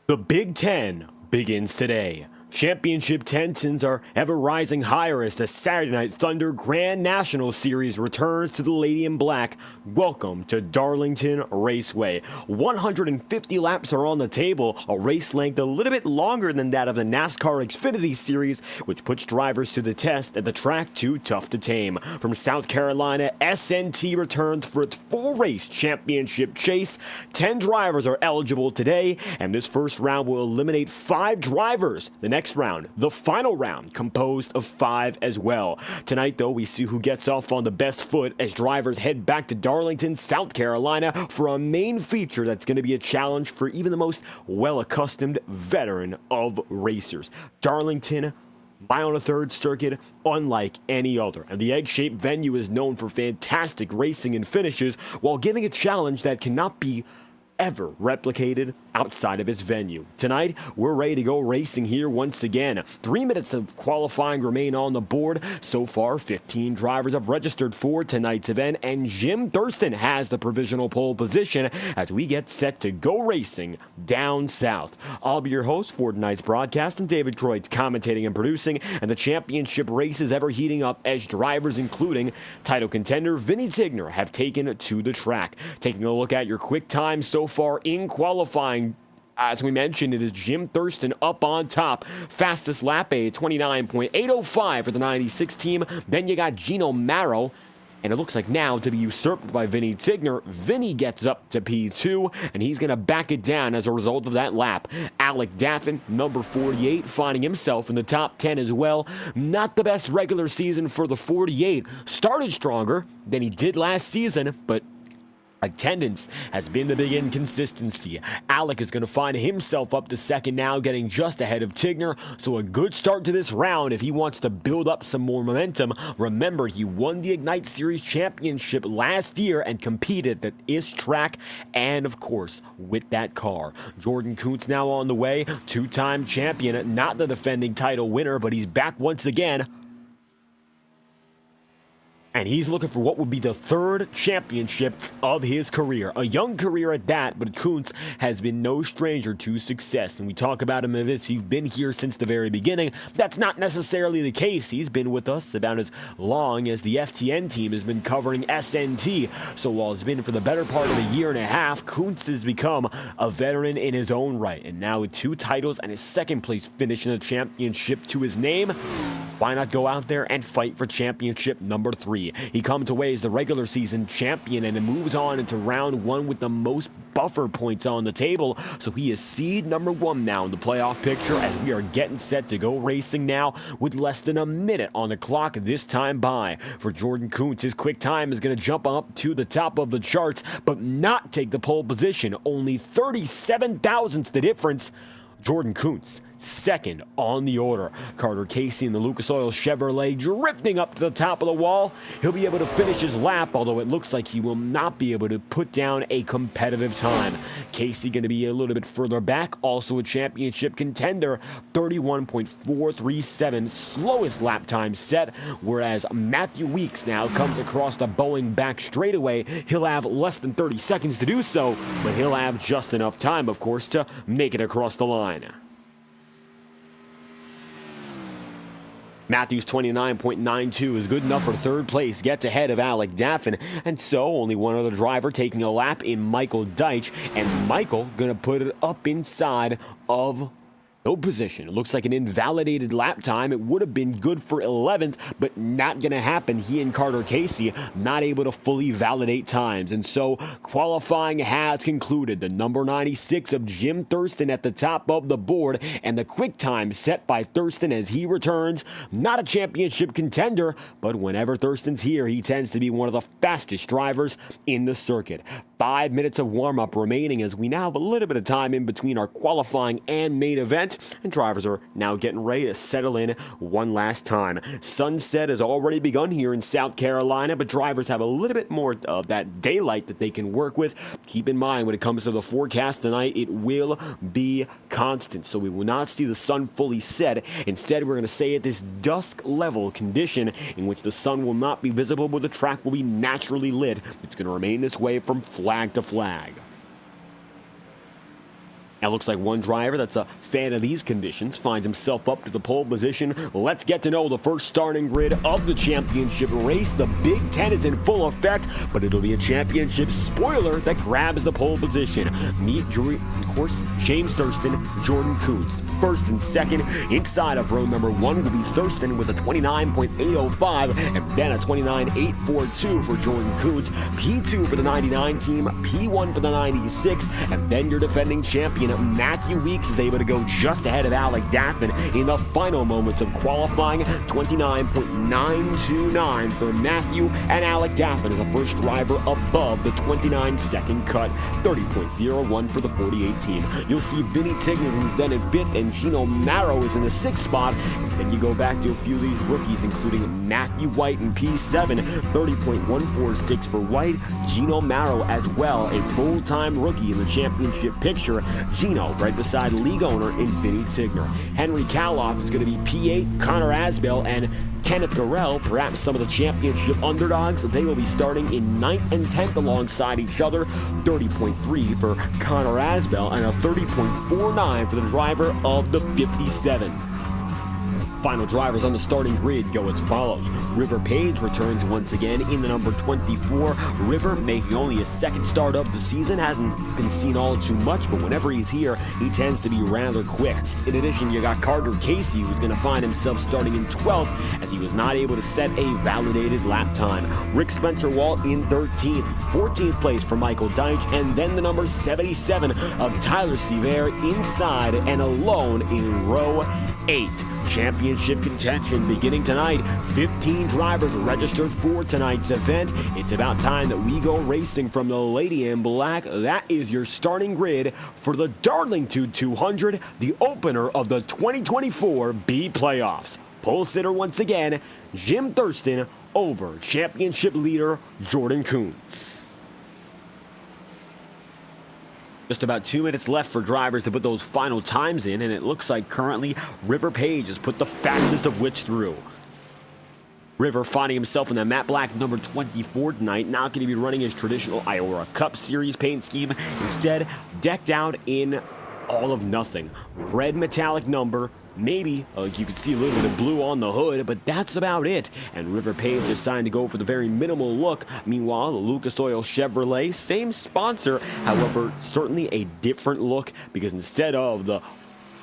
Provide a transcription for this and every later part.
The Big Ten begins today. Championship tensions are ever rising higher as the Saturday Night Thunder Grand National Series returns to the Lady in Black. Welcome to Darlington Raceway. 150 laps are on the table, a race length a little bit longer than that of the NASCAR Xfinity Series, which puts drivers to the test at the track too tough to tame. From South Carolina, SNT returns for its full race championship chase. 10 drivers are eligible today, and this first round will eliminate 5 drivers. The next round, the final round, composed of 5 as well. Tonight, though, we see who gets off on the best foot as drivers head back to Darlington, South Carolina for a main feature that's going to be a challenge for even the most well-accustomed veteran of racers. Darlington, mile and a third circuit, unlike any other. And the egg-shaped venue is known for fantastic racing and finishes while giving a challenge that cannot be ever replicated outside of its venue. Tonight, we're ready to go racing here once again. 3 minutes of qualifying remain on the board. So far, 15 drivers have registered for tonight's event, and Jim Thurston has the provisional pole position as we get set to go racing down south. I'll be your host for tonight's broadcast, and David Croyd's commentating and producing, and the championship race is ever heating up as drivers, including title contender Vinny Tigner, have taken to the track. Taking a look at your quick time so far in qualifying, as we mentioned, it is Jim Thurston up on top. Fastest lap, a 29.805 for the 96 team. Then you got Gino Marrow, and it looks like now to be usurped by Vinny Tigner. Vinny gets up to P2, and he's going to back it down as a result of that lap. Alec Daffin, number 48, finding himself in the top 10 as well. Not the best regular season for the 48. Started stronger than he did last season, but attendance has been the big inconsistency. Alec is going to find himself up to second now, getting just ahead of Tigner, so a good start to this round if he wants to build up some more momentum. Remember, he won the Ignite Series Championship last year and competed at this track and, of course, with that car. Jordan Kuntz now on the way, two-time champion, not the defending title winner, but he's back once again. And he's looking for what would be the third championship of his career. A young career at that, but Kuntz has been no stranger to success. And we talk about him as he's been here since the very beginning. That's not necessarily the case. He's been with us about as long as the FTN team has been covering SNT. So while it's been for the better part of a year and a half, Kuntz has become a veteran in his own right. And now with 2 titles and his second place finish in the championship to his name, why not go out there and fight for championship number 3? He comes away as the regular season champion and moves on into round 1 with the most buffer points on the table. So he is seed number 1 now in the playoff picture as we are getting set to go racing now with less than a minute on the clock this time by. For Jordan Kuntz, his quick time is going to jump up to the top of the charts, but not take the pole position. Only 37 thousandths the difference. Jordan Kuntz, second on the order. Carter Casey in the Lucas Oil Chevrolet drifting up to the top of the wall. He'll be able to finish his lap, although it looks like he will not be able to put down a competitive time. Casey going to be a little bit further back, also a championship contender, 31.437, slowest lap time set, whereas Matthew Weeks now comes across the Boeing back straightaway. He'll have less than 30 seconds to do so, but he'll have just enough time, of course, to make it across the line. Matthews 29.92 is good enough for third place, gets ahead of Alec Daffin, and so only one other driver taking a lap in Michael Deitch, and Michael gonna put it up inside of no position. It looks like an invalidated lap time. It would have been good for 11th, but not going to happen. He and Carter Casey not able to fully validate times. And so qualifying has concluded. The number 96 of Jim Thurston at the top of the board, and the quick time set by Thurston as he returns. Not a championship contender, but whenever Thurston's here, he tends to be one of the fastest drivers in the circuit. 5 minutes of warm-up remaining as we now have a little bit of time in between our qualifying and main event, and drivers are now getting ready to settle in one last time. Sunset has already begun here in South Carolina, but drivers have a little bit more of that daylight that they can work with. Keep in mind, when it comes to the forecast tonight, it will be constant, so we will not see the sun fully set. Instead, we're going to stay at this dusk level condition in which the sun will not be visible, but the track will be naturally lit. It's going to remain this way from flag to flag. And it looks like one driver that's a fan of these conditions finds himself up to the pole position. Let's get to know the first starting grid of the championship race. The Big Ten is in full effect, but it'll be a championship spoiler that grabs the pole position. Meet, of course, James Thurston, Jordan Kuntz. First and second, inside of row number 1 will be Thurston with a 29.805 and then a 29.842 for Jordan Kuntz. P2 for the 99 team, P1 for the 96, and then your defending champion Matthew Weeks is able to go just ahead of Alec Daffin in the final moments of qualifying. 29.929 for Matthew, and Alec Daffin is the first driver above the 29-second cut. 30.01 for the 48 team. You'll see Vinny Tigner, who's then in 5th, and Gino Marrow is in the 6th spot. And then you go back to a few of these rookies, including Matthew White in P7, 30.146 for White. Gino Marrow as well, a full-time rookie in the championship picture. Gino right beside league owner in Vinny Tigner. Henry Kaloff is going to be P8, Connor Asbell, and Kenneth Garrell, perhaps some of the championship underdogs. They will be starting in 9th and 10th alongside each other. 30.3 for Connor Asbell and a 30.49 for the driver of the 57. Final drivers on the starting grid go as follows. River Page returns once again in the number 24. River, making only his second start of the season, hasn't been seen all too much, but whenever he's here, he tends to be rather quick. In addition, you got Carter Casey, who's going to find himself starting in 12th as he was not able to set a validated lap time. Rick Spencer Walt in 13th. 14th place for Michael Deitch, and then the number 77 of Tyler Seaver inside and alone in row 8. Championship contention beginning tonight. 15 drivers registered for tonight's event. It's about time that we go racing from the Lady in Black. That is your starting grid for the Darlington 200, the opener of the 2024 B Playoffs. Pole sitter once again, Jim Thurston over championship leader Jordan Kuntz. Just about 2 minutes left for drivers to put those final times in, and it looks like currently River Page has put the fastest of which through. River finding himself in the matte black number 24 tonight, not going to be running his traditional IORA Cup Series paint scheme. Instead, decked out in all of nothing. Red metallic number. Maybe you can see a little bit of blue on the hood, but that's about it. And River Page decided to go for the very minimal look. Meanwhile, the Lucas Oil Chevrolet, same sponsor, however, certainly a different look, because instead of the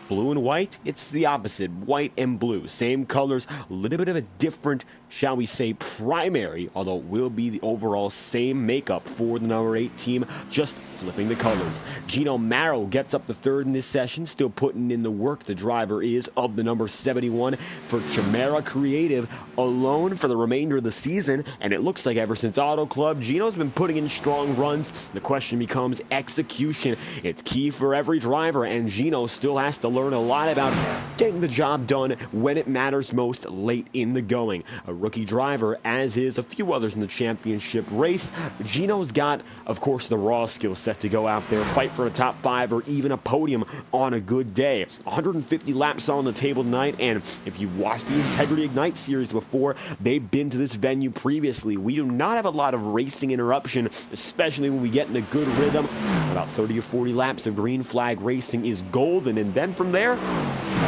blue and white, it's the opposite, white and blue. Same colors, a little bit of a different, shall we say, primary, although it will be the overall same makeup for the number 8 team, just flipping the colors. Gino Marrow gets up the 3rd in this session, still putting in the work. The driver is of the number 71 for Chimera Creative, alone for the remainder of the season, and it looks like ever since Auto Club, Gino's been putting in strong runs. The question becomes execution. It's key for every driver, and Gino still has to learn a lot about getting the job done when it matters most late in the going. A rookie driver, as is a few others in the championship race. Gino's got, of course, the raw skill set to go out there, fight for a top 5 or even a podium on a good day. 150 laps on the table tonight, and if you've watched the Integrity Ignite series before, they've been to this venue previously. We do not have a lot of racing interruption, especially when we get in a good rhythm. About 30 or 40 laps of green flag racing is golden, and then from there,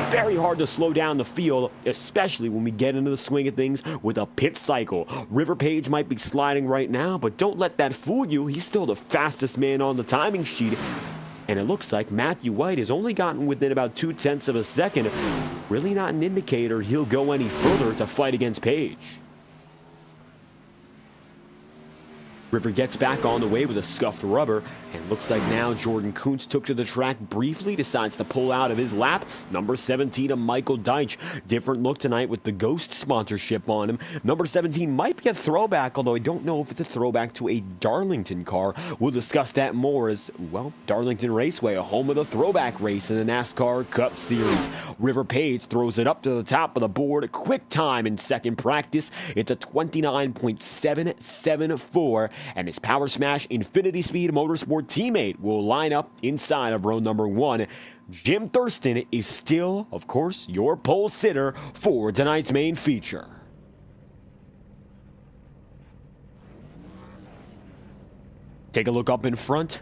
very hard to slow down the field, especially when we get into the swing of things with a pit cycle. River Page might be sliding right now, but don't let that fool you. He's still the fastest man on the timing sheet. And it looks like Matthew White has only gotten within about 0.2 of a second. Really not an indicator he'll go any further to fight against Page. River gets back on the way with a scuffed rubber, and looks like now Jordan Kuntz took to the track briefly, decides to pull out of his lap. Number 17 of Michael Deitch. Different look tonight with the Ghost sponsorship on him. Number 17 might be a throwback, although I don't know if it's a throwback to a Darlington car. We'll discuss that more as, well, Darlington Raceway, a home of the throwback race in the NASCAR Cup Series. River Page throws it up to the top of the board. Quick time in second practice. It's a 29.774. And his Power Smash Infinity Speed Motorsport teammate will line up inside of row number 1. Jim Thurston is still, of course, your pole sitter for tonight's main feature. Take a look up in front.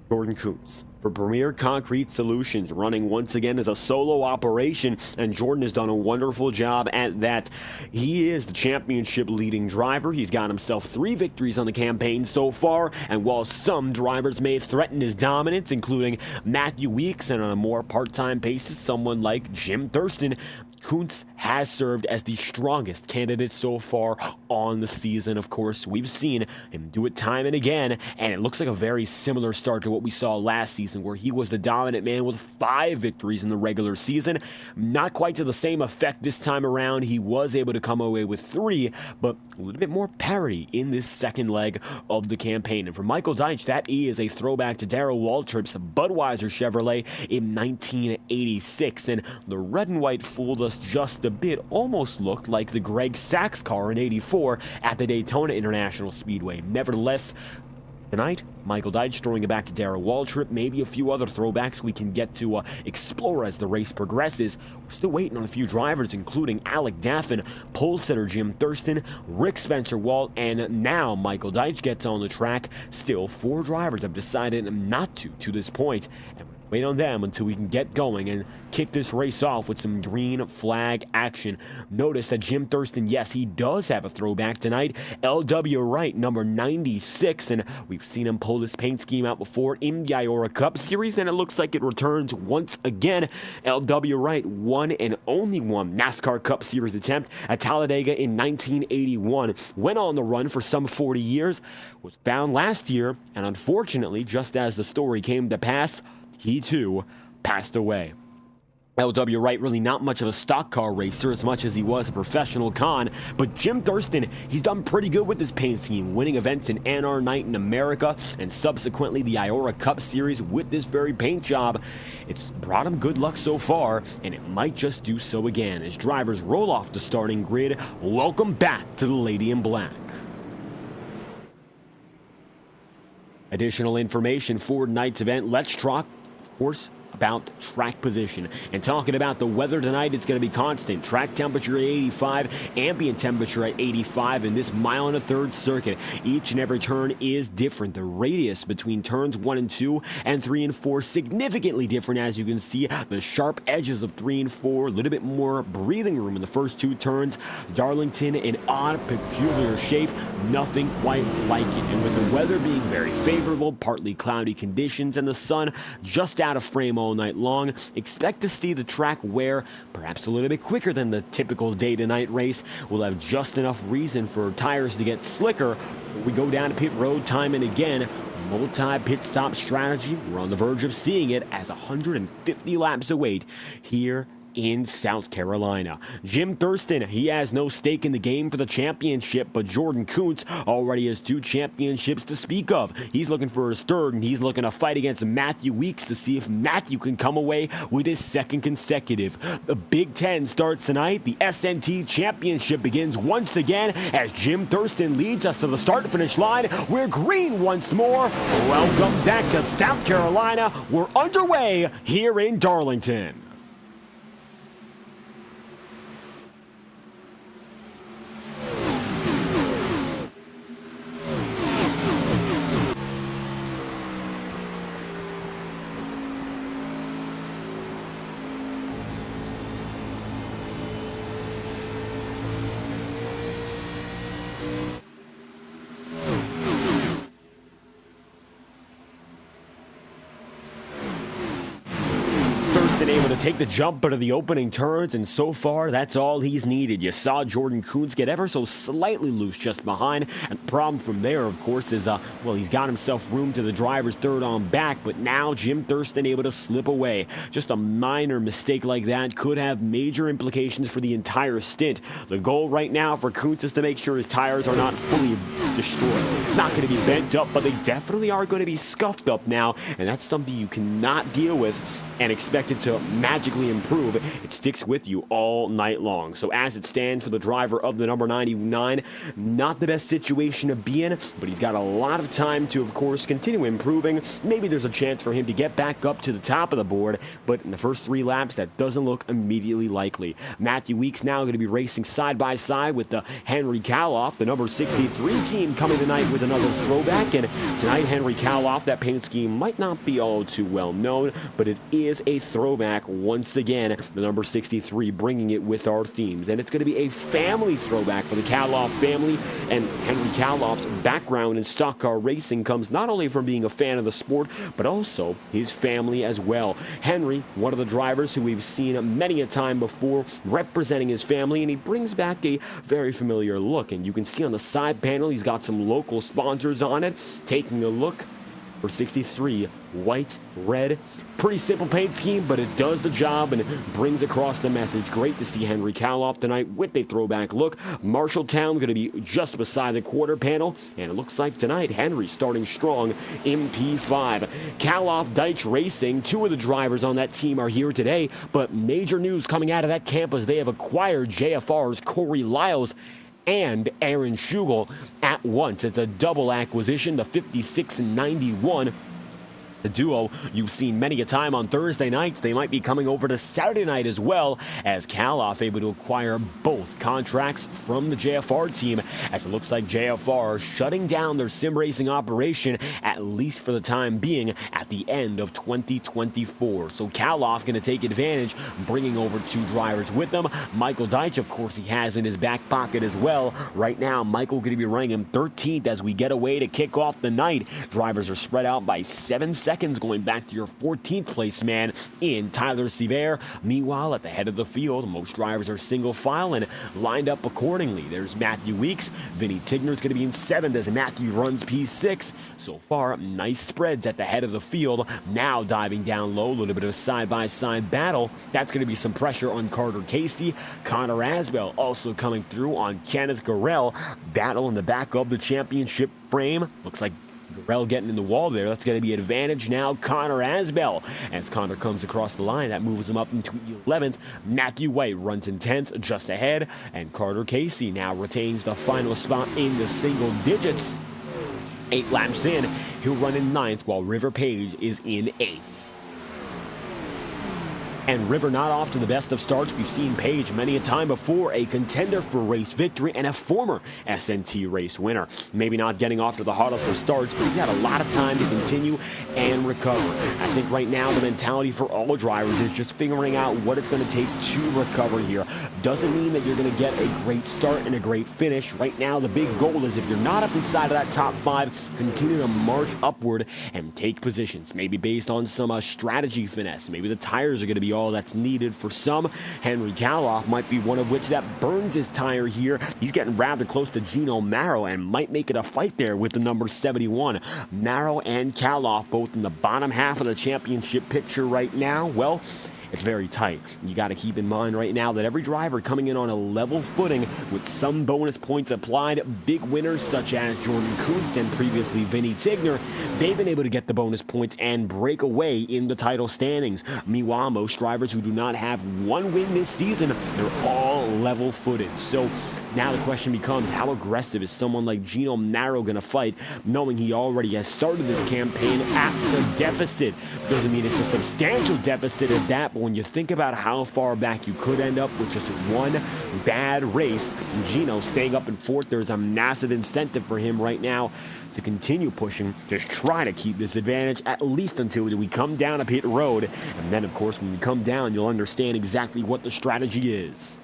Jordan Kuntz. for Premier Concrete Solutions, running once again as a solo operation, and Jordan has done a wonderful job at that. He is the championship leading driver. He's got himself 3 victories on the campaign so far, and while some drivers may threaten his dominance, including Matthew Weeks, and on a more part-time basis, someone like Jim Thurston, Kuntz has served as the strongest candidate so far on the season. Of course, we've seen him do it time and again, and it looks like a very similar start to what we saw last season, where he was the dominant man with 5 victories in the regular season. Not quite to the same effect this time around. He was able to come away with 3, but a little bit more parity in this second leg of the campaign. And for Michael Deitch, that is a throwback to Darrell Waltrip's Budweiser Chevrolet in 1986, and the red and white fooled us just a bit. Almost looked like the Greg Sachs car in '84 at the Daytona International Speedway. Nevertheless, tonight, Michael Deitch throwing it back to Darrell Waltrip, maybe a few other throwbacks we can get to explore as the race progresses. We're still waiting on a few drivers, including Alec Daffin, pole sitter Jim Thurston, Rick Spencer-Walt, and now Michael Deitch gets on the track. Still, 4 drivers have decided not to this point, and wait on them until we can get going and kick this race off with some green flag action. Notice that Jim Thurston, yes, he does have a throwback tonight. L.W. Wright, number 96, and we've seen him pull this paint scheme out before in the IORA Cup Series, and it looks like it returns once again. L.W. Wright, one and only one NASCAR Cup Series attempt at Talladega in 1981. Went on the run for some 40 years, was found last year, and unfortunately, just as the story came to pass, he too passed away. L.W. Wright really not much of a stock car racer as much as he was a professional con, but Jim Thurston, he's done pretty good with this paint scheme, winning events in NR Night in America and subsequently the IORA Cup Series with this very paint job. It's brought him good luck so far, and it might just do so again as drivers roll off the starting grid. Welcome back to the Lady in Black. Additional information for tonight's event. Let's talk, of course, about track position. And talking about the weather tonight, it's going to be constant. Track temperature at 85, ambient temperature at 85 in this 1 1/3 circuit. Each and every turn is different. The radius between turns 1 and 2 and 3 and 4 significantly different, as you can see. The sharp edges of 3 and 4, a little bit more breathing room in the first 2 turns. Darlington, an odd, peculiar shape, nothing quite like it. And with the weather being very favorable, partly cloudy conditions, and the sun just out of frame all night long, expect to see the track wear perhaps a little bit quicker than the typical day-to-night race. We'll have just enough reason for tires to get slicker before we go down to pit road time and again. Multi-pit stop strategy. We're on the verge of seeing it as 150 laps await here in South Carolina. Jim Thurston, he has no stake in the game for the championship, but Jordan Kuntz already has 2 championships to speak of. He's looking for his 3rd, and he's looking to fight against Matthew Weeks to see if Matthew can come away with his 2nd consecutive. The Big Ten starts tonight. The SNT Championship begins once again as Jim Thurston leads us to the start-finish line. We're green once more. Welcome back to South Carolina. We're underway here in Darlington. Able to take the jump out of the opening turns, and so far that's all he's needed. You saw Jordan Kuntz get ever so slightly loose just behind, and the problem from there, of course, is well, he's got himself room to the driver's 3rd on back, but now Jim Thurston able to slip away. Just a minor mistake like that could have major implications for the entire stint. The goal right now for Kuntz is to make sure his tires are not fully destroyed. Not going to be bent up, but they definitely are going to be scuffed up now, and that's something you cannot deal with and expect it to to magically improve, it sticks with you all night long. So as it stands for the driver of the number 99, not the best situation to be in, but he's got a lot of time to, of course, continue improving. Maybe there's a chance for him to get back up to the top of the board, but in the first 3 laps, that doesn't look immediately likely. Matthew Weeks now going to be racing side by side with the Henry Kaloff, the number 63 team, coming tonight with another throwback. And tonight, Henry Kaloff, that paint scheme might not be all too well known, but it is a throwback once again. The number 63 bringing it with our themes, and it's going to be a family throwback for the Kaloff family. And Henry Kaloff's background in stock car racing comes not only from being a fan of the sport, but also his family as well. Henry, one of the drivers who we've seen many a time before representing his family, and he brings back a very familiar look. And you can see on the side panel he's got some local sponsors on it. Taking a look for 63, white, red, pretty simple paint scheme, but it does the job and it brings across the message. Great to see Henry Kaloff tonight with a throwback look. Marshalltown going to be just beside the quarter panel, and it looks like tonight Henry starting strong in P5. Kaloff Deitch Racing, 2 of the drivers on that team are here today, but major news coming out of that camp as they have acquired JFR's Corey Lyles and Aaron Schugel at once. It's a double acquisition, the 56 and 91. The duo you've seen many a time on Thursday nights. They might be coming over to Saturday night as well, as Kaloff able to acquire both contracts from the JFR team, as it looks like JFR shutting down their sim racing operation, at least for the time being, at the end of 2024. So Kaloff going to take advantage, bringing over 2 drivers with them. Michael Deitch, of course, he has in his back pocket as well. Right now, Michael going to be ranking 13th as we get away to kick off the night. Drivers are spread out by 7 seconds, going back to your 14th place man in Tyler Sevier. Meanwhile, at the head of the field, most drivers are single file and lined up accordingly. There's Matthew Weeks. Vinny Tigner's going to be in 7th as Matthew runs P6. So far, nice spreads at the head of the field. Now diving down low, a little bit of a side-by-side battle. That's going to be some pressure on Carter Casey. Connor Asbell also coming through on Kenneth Garrell. Battle in the back of the championship frame. Looks like Garrell getting in the wall there. That's going to be an advantage now. Connor Asbell, as Connor comes across the line, that moves him up into 11th. Matthew White runs in 10th, just ahead, and Carter Casey now retains the final spot in the single digits. 8 laps in, he'll run in 9th, while River Page is in 8th. And River not off to the best of starts. We've seen Page many a time before, a contender for race victory and a former SNT race winner. Maybe not getting off to the hottest of starts, but he's had a lot of time to continue and recover. I think right now the mentality for all drivers is just figuring out what it's going to take to recover here. Doesn't mean that you're going to get a great start and a great finish. Right now the big goal is, if you're not up inside of that top 5, continue to march upward and take positions. Maybe based on some strategy finesse. Maybe the tires are going to be all that's needed for some. Henry Kaloff might be one of which that burns his tire here. He's getting rather close to Gino Marrow and might make it a fight there with the number 71. Marrow and Kaloff both in the bottom half of the championship picture right now. Well, it's very tight. You got to keep in mind right now that every driver coming in on a level footing with some bonus points applied. Big winners such as Jordan Kuntz and previously Vinny Tigner, they've been able to get the bonus points and break away in the title standings. Meanwhile, most drivers who do not have one win this season, they're all level footed. So now the question becomes, how aggressive is someone like Gino Marrow going to fight, knowing he already has started this campaign at the deficit? Doesn't mean it's a substantial deficit at that, but when you think about how far back you could end up with just one bad race, Gino staying up in 4th, there's a massive incentive for him right now to continue pushing, just try to keep this advantage at least until we come down a pit road. And then, of course, when we come down, you'll understand exactly what the strategy is.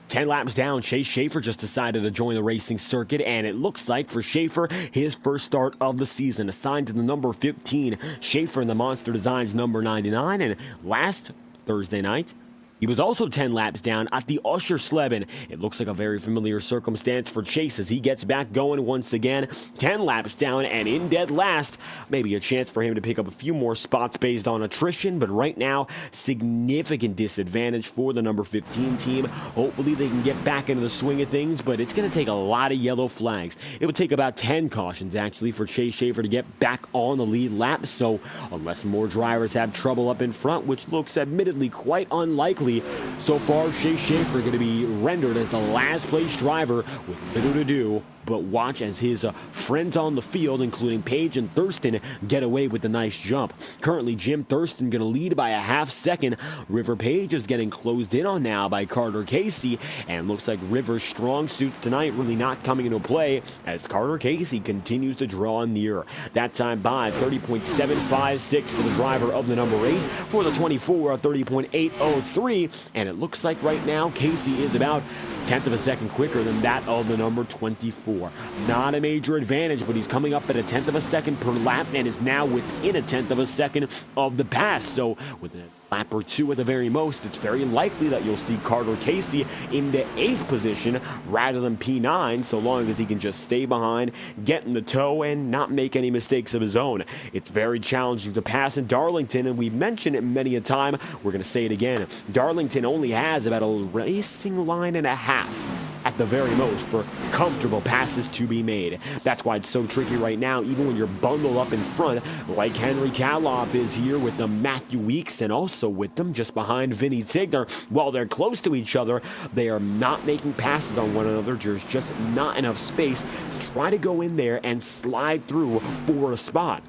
10 laps down, Chase Schaefer just decided to join the racing circuit, and it looks like for Schaefer, his first start of the season, assigned to the number 15. Schaefer in the Monster Designs number 99, and last Thursday night, He was also 10 laps down at the Usher Sleben. It looks like a very familiar circumstance for Chase as he gets back going once again. 10 laps down and in dead last. Maybe a chance for him to pick up a few more spots based on attrition, but right now, significant disadvantage for the number 15 team. Hopefully they can get back into the swing of things, but it's going to take a lot of yellow flags. It would take about 10 cautions, actually, for Chase Schaefer to get back on the lead lap, so unless more drivers have trouble up in front, which looks admittedly quite unlikely, so far, Chase Schaefer going to be rendered as the last place driver with little to do but watch as his friends on the field, including Page and Thurston, get away with the nice jump. Currently, Jim Thurston going to lead by a half second. River Page is getting closed in on now by Carter Casey, and looks like River's strong suits tonight really not coming into play as Carter Casey continues to draw near. That time by 30.756 for the driver of the number 8. For the 24, 30.803, and it looks like right now Casey is about 1/10 of a second quicker than that of the number 24. Not a major advantage, but he's coming up at 1/10 of a second per lap and is now within 1/10 of a second of the pass. So with a lap or two at the very most, it's very likely that you'll see Carter Casey in the 8th position rather than P9, so long as he can just stay behind, get in the tow, and not make any mistakes of his own. It's very challenging to pass in Darlington, and we've mentioned it many a time. We're going to say it again. Darlington only has about a racing line and a half at the very most for comfortable passes to be made. That's why it's so tricky right now, even when you're bundled up in front, like Henry Kaloff is here with the Matthew Weeks, and also with them just behind Vinny Tigner. While they're close to each other, they are not making passes on one another. There's just not enough space to try to go in there and slide through for a spot.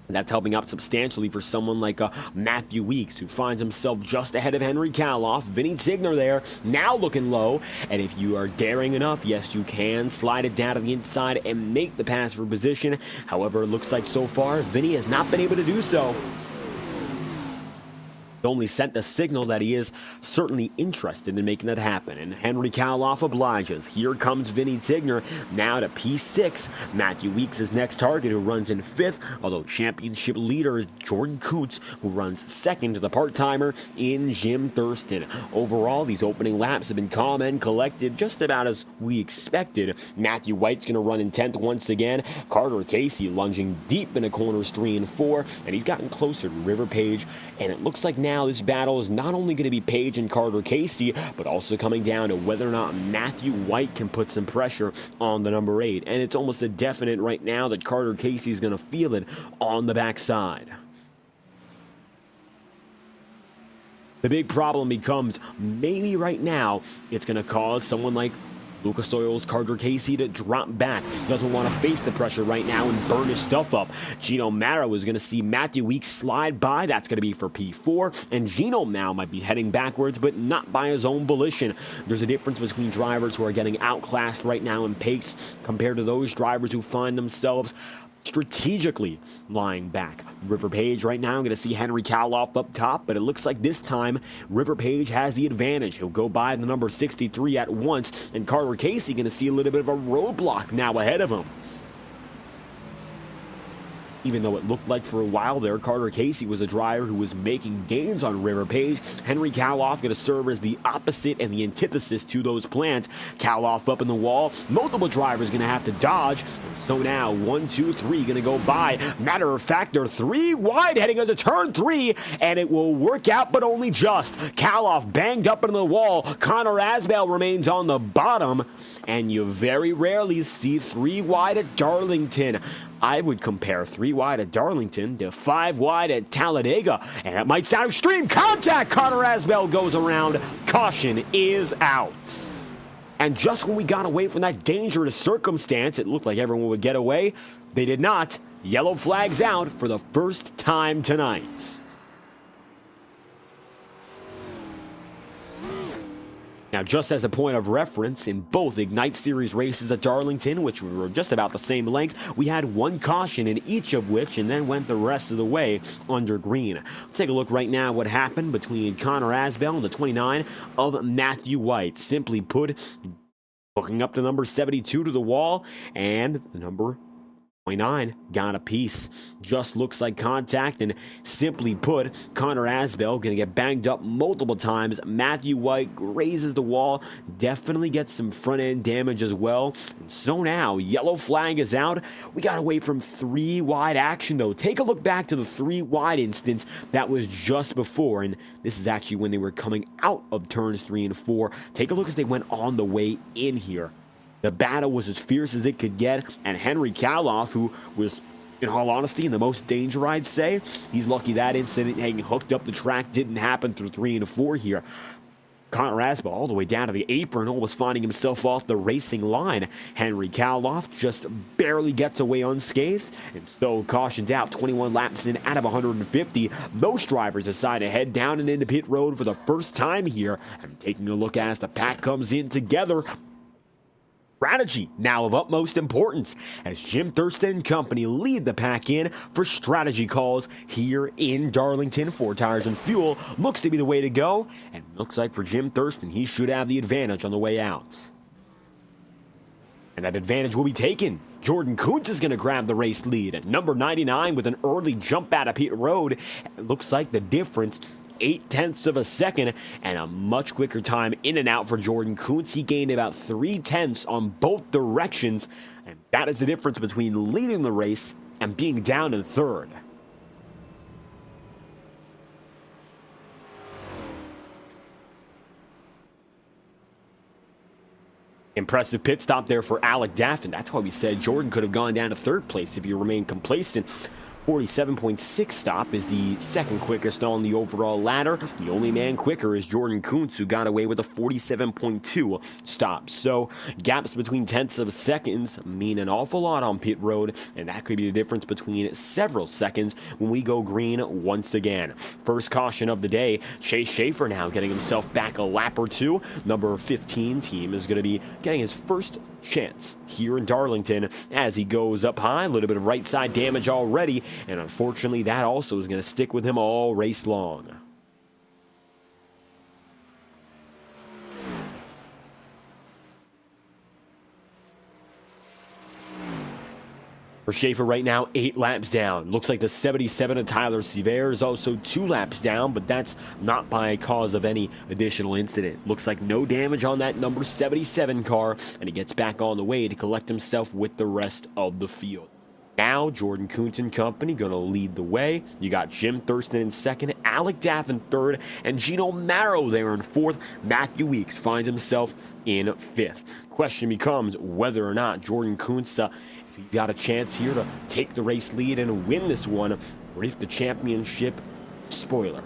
That's helping out substantially for someone like Matthew Weeks, who finds himself just ahead of Henry Kaloff. Vinny Tigner there, now looking low. And if you are daring enough, yes, you can slide it down to the inside and make the pass for position. However, it looks like so far, Vinny has not been able to do so. Only sent the signal that he is certainly interested in making that happen, and Henry Kaloff obliges. Here comes Vinny Tigner now to P6. Matthew Weeks is next target, who runs in 5th, although championship leader is Jordan Coots, who runs 2nd to the part-timer in Jim Thurston. Overall, these opening laps have been calm and collected, just about as we expected. Matthew White's going to run in 10th once again. Carter Casey lunging deep into corners 3 and 4, and he's gotten closer to River Page, and it looks like now this battle is not only going to be Page and Carter Casey, but also coming down to whether or not Matthew White can put some pressure on the number 8. And it's almost a definite right now that Carter Casey is going to feel it on the backside. The big problem becomes maybe right now it's going to cause someone like Lucas Oil's Carter Casey to drop back. Doesn't want to face the pressure right now and burn his stuff up. Gino Marrow is going to see Matthew Weeks slide by. That's going to be for P4. And Gino now might be heading backwards, but not by his own volition. There's a difference between drivers who are getting outclassed right now in pace compared to those drivers who find themselves strategically lying back. River Page right now, I'm going to see Henry Kaloff up top, but it looks like this time River Page has the advantage. He'll go by the number 63 at once, and Carter Casey going to see a little bit of a roadblock now ahead of him. Even though it looked like for a while there, Carter Casey was a driver who was making gains on River Page, Henry Kaloff going to serve as the opposite and the antithesis to those plans. Kaloff up in the wall, multiple drivers going to have to dodge. So now 1, 2, 3 going to go by. Matter of fact, they're 3 wide heading into turn 3, and it will work out, but only just. Kaloff banged up into the wall. Connor Asbell remains on the bottom, and you very rarely see 3 wide at Darlington. I would compare 3 wide at Darlington to 5 wide at Talladega. And that might sound extreme. Contact! Connor Asbell goes around. Caution is out. And just when we got away from that dangerous circumstance, it looked like everyone would get away. They did not. Yellow flags out for the first time tonight. Now, just as a point of reference, in both Ignite Series races at Darlington, which were just about the same length, we had 1 caution in each of which, and then went the rest of the way under green. Let's take a look right now what happened between Connor Asbell and the 29 of Matthew White. Simply put, hooking up the number 72 to the wall, and the number 29 got a piece. Just looks like contact, and simply put, Connor Asbell gonna get banged up multiple times. Matthew White grazes the wall, definitely gets some front end damage as well. And so now, yellow flag is out. We got away from 3 wide action though. Take a look back to the 3 wide instance that was just before, and this is actually when they were coming out of turns 3 and 4. Take a look as they went on the way in here. The battle was as fierce as it could get, and Henry Kaloff, who was, in all honesty, in the most danger, I'd say, he's lucky that incident hanging hooked up the track didn't happen through 3 and 4 here. Connor Asbell all the way down to the apron, almost finding himself off the racing line. Henry Kaloff just barely gets away unscathed, and so cautioned out 21 laps in out of 150. Most drivers decide to head down and into pit road for the first time here, and taking a look as the pack comes in together. Strategy now of utmost importance as Jim Thurston and company lead the pack in for strategy calls here in Darlington. 4 tires and fuel looks to be the way to go, and looks like for Jim Thurston he should have the advantage on the way out. And that advantage will be taken. Jordan Kuntz is going to grab the race lead at number 99 with an early jump out of pit road. It looks like the difference 0.8 of a second, and a much quicker time in and out for Jordan Kuntz. He gained about 0.3 on both directions, and that is the difference between leading the race and being down in 3rd. Impressive pit stop there for Alec Daffin. That's why we said Jordan could have gone down to 3rd place if he remained complacent. 47.6 stop is the 2nd quickest on the overall ladder. The only man quicker is Jordan Kuntz, who got away with a 47.2 stop. So gaps between 10ths of seconds mean an awful lot on pit road, and that could be the difference between several seconds when we go green once again. First caution of the day, Chase Schaefer now getting himself back a lap or 2. Number 15 team is going to be getting his first chance here in Darlington as he goes up high. A little bit of right side damage already, and unfortunately that also is going to stick with him all race long. For Schaefer right now, 8 laps down. Looks like the 77 of Tyler Sevier is also 2 laps down, but that's not by cause of any additional incident. Looks like no damage on that number 77 car, and he gets back on the way to collect himself with the rest of the field. Now, Jordan Kuntz and company going to lead the way. You got Jim Thurston in 2nd, Alec Daff in 3rd, and Gino Marrow there in 4th. Matthew Weeks finds himself in 5th. Question becomes whether or not Jordan Kuntz, if he got a chance here to take the race lead and win this one, or if the championship spoiler,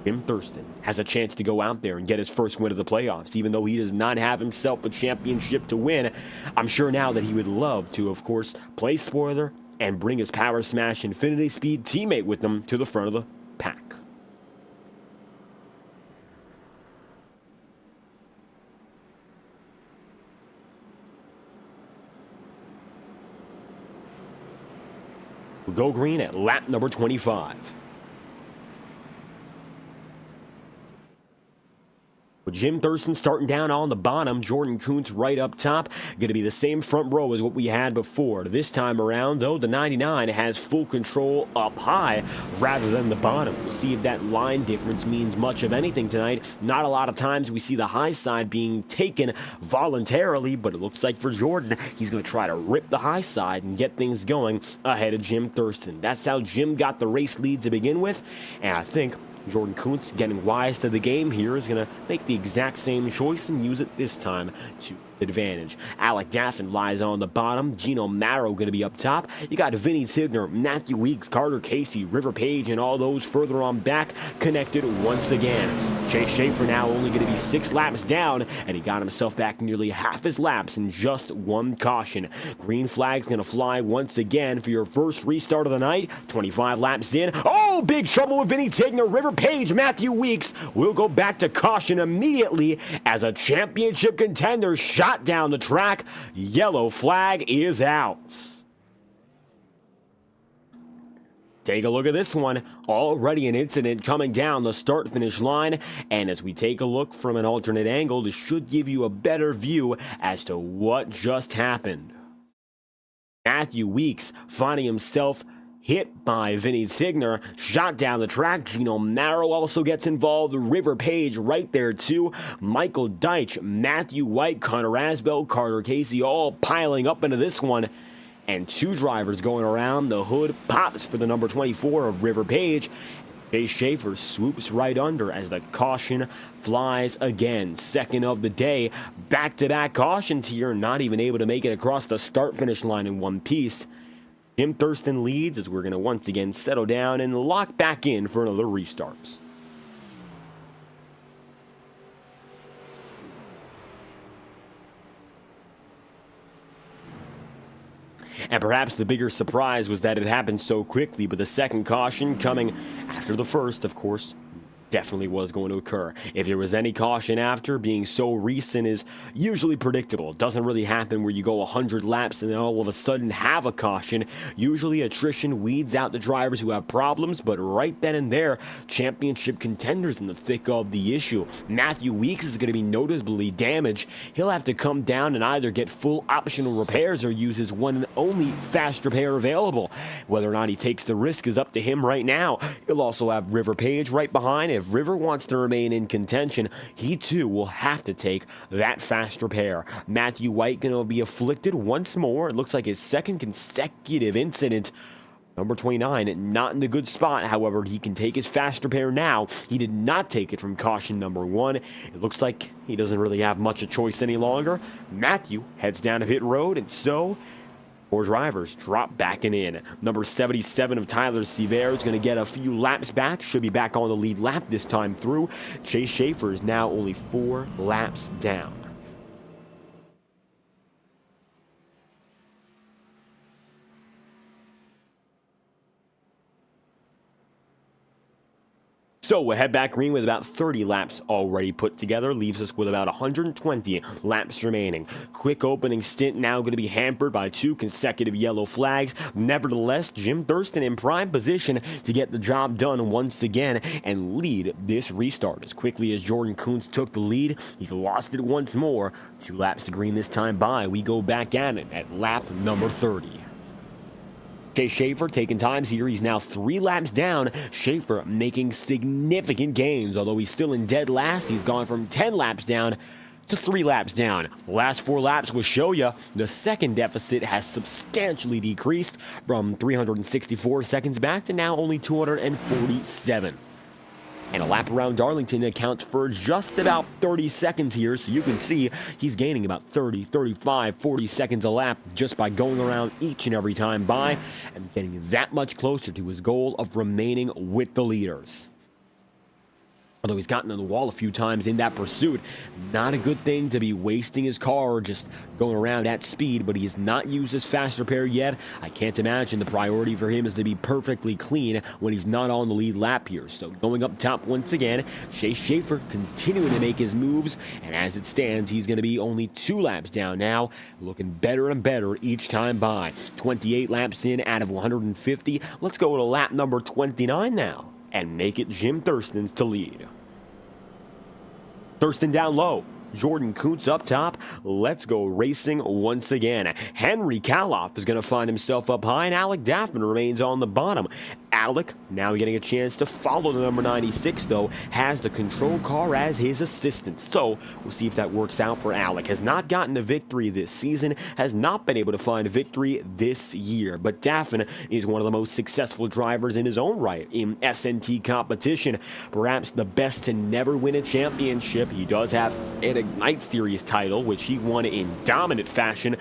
Jim Thurston, has a chance to go out there and get his first win of the playoffs. Even though he does not have himself a championship to win, I'm sure now that he would love to, of course, play spoiler and bring his Power Smash Infinity Speed teammate with him to the front of the pack. We'll go green at lap number 25. With Jim Thurston starting down on the bottom, Jordan Kuntz right up top. Going to be the same front row as what we had before. This time around, though, the 99 has full control up high rather than the bottom. We'll see if that line difference means much of anything tonight. Not a lot of times we see the high side being taken voluntarily, but it looks like for Jordan, he's going to try to rip the high side and get things going ahead of Jim Thurston. That's how Jim got the race lead to begin with, and I think Jordan Kuntz, getting wise to the game here, is going to make the exact same choice and use it this time to advantage. Alec Daffin lies on the bottom. Gino Marrow going to be up top. You got Vinny Tigner, Matthew Weeks, Carter Casey, River Page, and all those further on back connected once again. Chase Schaefer now only going to be 6 laps down, and he got himself back nearly half his laps in just 1 caution. Green flag's going to fly once again for your first restart of the night. 25 laps in. Oh, big trouble with Vinny Tigner, River Page, Matthew Weeks will go back to caution immediately as a championship contender shot down the track. Yellow flag is out. Take a look at this one. Already an incident coming down the start-finish line. And as we take a look from an alternate angle, this should give you a better view as to what just happened. Matthew Weeks finding himself hit by Vinny Signer, shot down the track. Gino Marrow also gets involved. River Page right there too. Michael Deitch, Matthew White, Connor Asbell, Carter Casey all piling up into this one. And two drivers going around. The hood pops for the number 24 of River Page. Chase Schaefer swoops right under as the caution flies again. Second of the day. Back-to-back cautions here. Not even able to make it across the start-finish line in one piece. Jim Thurston leads as we're going to once again settle down and lock back in for another restart. And perhaps the bigger surprise was that it happened so quickly, but the second caution coming after the first, of course, definitely was going to occur. If there was any caution after, being so recent is usually predictable. It doesn't really happen where you go 100 laps and then all of a sudden have a caution. Usually attrition weeds out the drivers who have problems, but right then and there, championship contenders in the thick of the issue. Matthew Weeks is going to be noticeably damaged. He'll have to come down and either get full optional repairs or use his one and only fast repair available. Whether or not he takes the risk is up to him right now. He'll also have River Page right behind. If River wants to remain in contention, he too will have to take that fast repair. Matthew White going to be afflicted once more. It looks like his second consecutive incident. Number 29, not in a good spot. However, he can take his fast repair now. He did not take it from caution number 1. It looks like he doesn't really have much of a choice any longer. Matthew heads down to pit road, and so four drivers drop back and in. Number 77 of Tyler Sevier is going to get a few laps back. Should be back on the lead lap this time through. Chase Schaefer is now only 4 laps down. So we'll head back green with about 30 laps already put together. Leaves us with about 120 laps remaining. Quick opening stint now going to be hampered by 2 consecutive yellow flags. Nevertheless, Jim Thurston in prime position to get the job done once again and lead this restart. As quickly as Jordan Kuntz took the lead, he's lost it once more. 2 laps to green this time by. We go back at it at lap number 30. Chase Schaefer taking times here. He's now 3 laps down. Schaefer making significant gains. Although he's still in dead last, he's gone from 10 laps down to 3 laps down. Last 4 laps will show you the second deficit has substantially decreased from 364 seconds back to now only 247. And a lap around Darlington accounts for just about 30 seconds here, so you can see he's gaining about 30, 35, 40 seconds a lap just by going around each and every time by and getting that much closer to his goal of remaining with the leaders. Although he's gotten on the wall a few times in that pursuit, not a good thing to be wasting his car just going around at speed, but he has not used his fast repair yet. I can't imagine the priority for him is to be perfectly clean when he's not on the lead lap here. So going up top once again, Chase Schaefer continuing to make his moves, and as it stands, he's going to be only 2 laps down now, looking better and better each time by. 28 laps in out of 150. Let's go to lap number 29 now and make it Jim Thurston's to lead. Thurston down low. Jordan Kuntz up top. Let's go racing once again. Henry Kaloff is going to find himself up high, and Alec Daffman remains on the bottom. Alec, now getting a chance to follow the number 96, though, has the control car as his assistant. So we'll see if that works out for Alec. Has not gotten a victory this season, has not been able to find a victory this year. But Daffman is one of the most successful drivers in his own right in SNT competition. Perhaps the best to never win a championship. He does have an Ignite Series title, which he won in dominant fashion.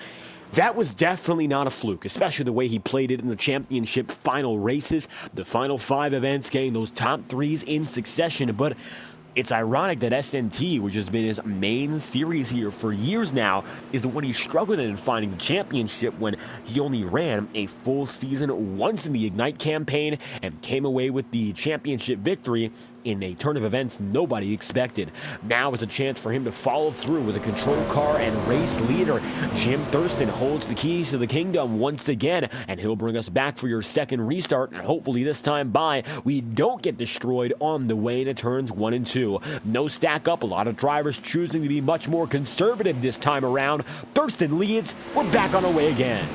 That was definitely not a fluke, especially the way he played it in the championship final races, the final 5 events, getting those top 3s in succession. But it's ironic that SNT, which has been his main series here for years now, is the one he struggled in finding the championship when he only ran a full season once in the Ignite campaign and came away with the championship victory in a turn of events nobody expected. Now is a chance for him to follow through with a control car and race leader. Jim Thurston holds the keys to the kingdom once again, and he'll bring us back for your second restart, and hopefully this time by, we don't get destroyed on the way into turns 1 and 2. No stack up, a lot of drivers choosing to be much more conservative this time around. Thurston leads, we're back on our way again.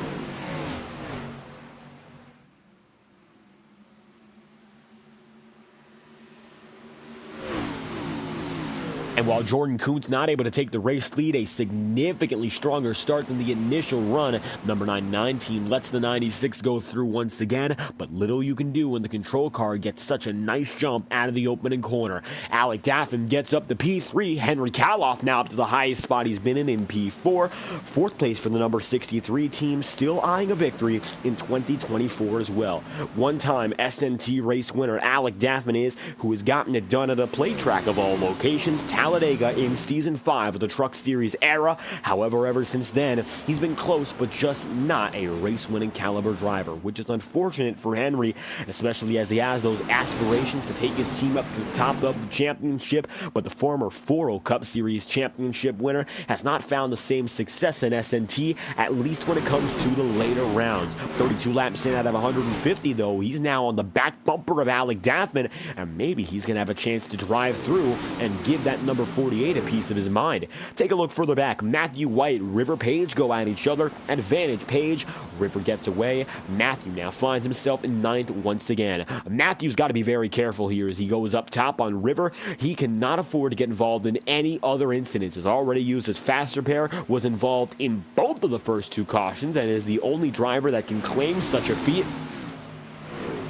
While Jordan Kuntz not able to take the race lead, a significantly stronger start than the initial run. Number 919 lets the 96 go through once again, but little you can do when the control car gets such a nice jump out of the opening corner. Alec Daffin gets up to P3. Henry Kaloff now up to the highest spot he's been in P4. Fourth place for the number 63 team, still eyeing a victory in 2024 as well. One-time SNT race winner Alec Daffin is, who has gotten it done at a play track of all locations, Talladega in Season 5 of the Truck Series era. However, ever since then, he's been close, but just not a race-winning caliber driver, which is unfortunate for Henry, especially as he has those aspirations to take his team up to the top of the championship. But the former FORL Cup Series championship winner has not found the same success in SNT, at least when it comes to the later rounds. 32 laps in out of 150, though, he's now on the back bumper of Alec Daffin, and maybe he's going to have a chance to drive through and give that number 48 a piece of his mind. Take a look further back. Matthew White, River Page go at each other. Advantage Page. River gets away. Matthew now finds himself in ninth once again. Matthew's got to be very careful here as he goes up top on River. He cannot afford to get involved in any other incidents. Has already used his fast repair, was involved in both of the first two cautions, and is the only driver that can claim such a feat.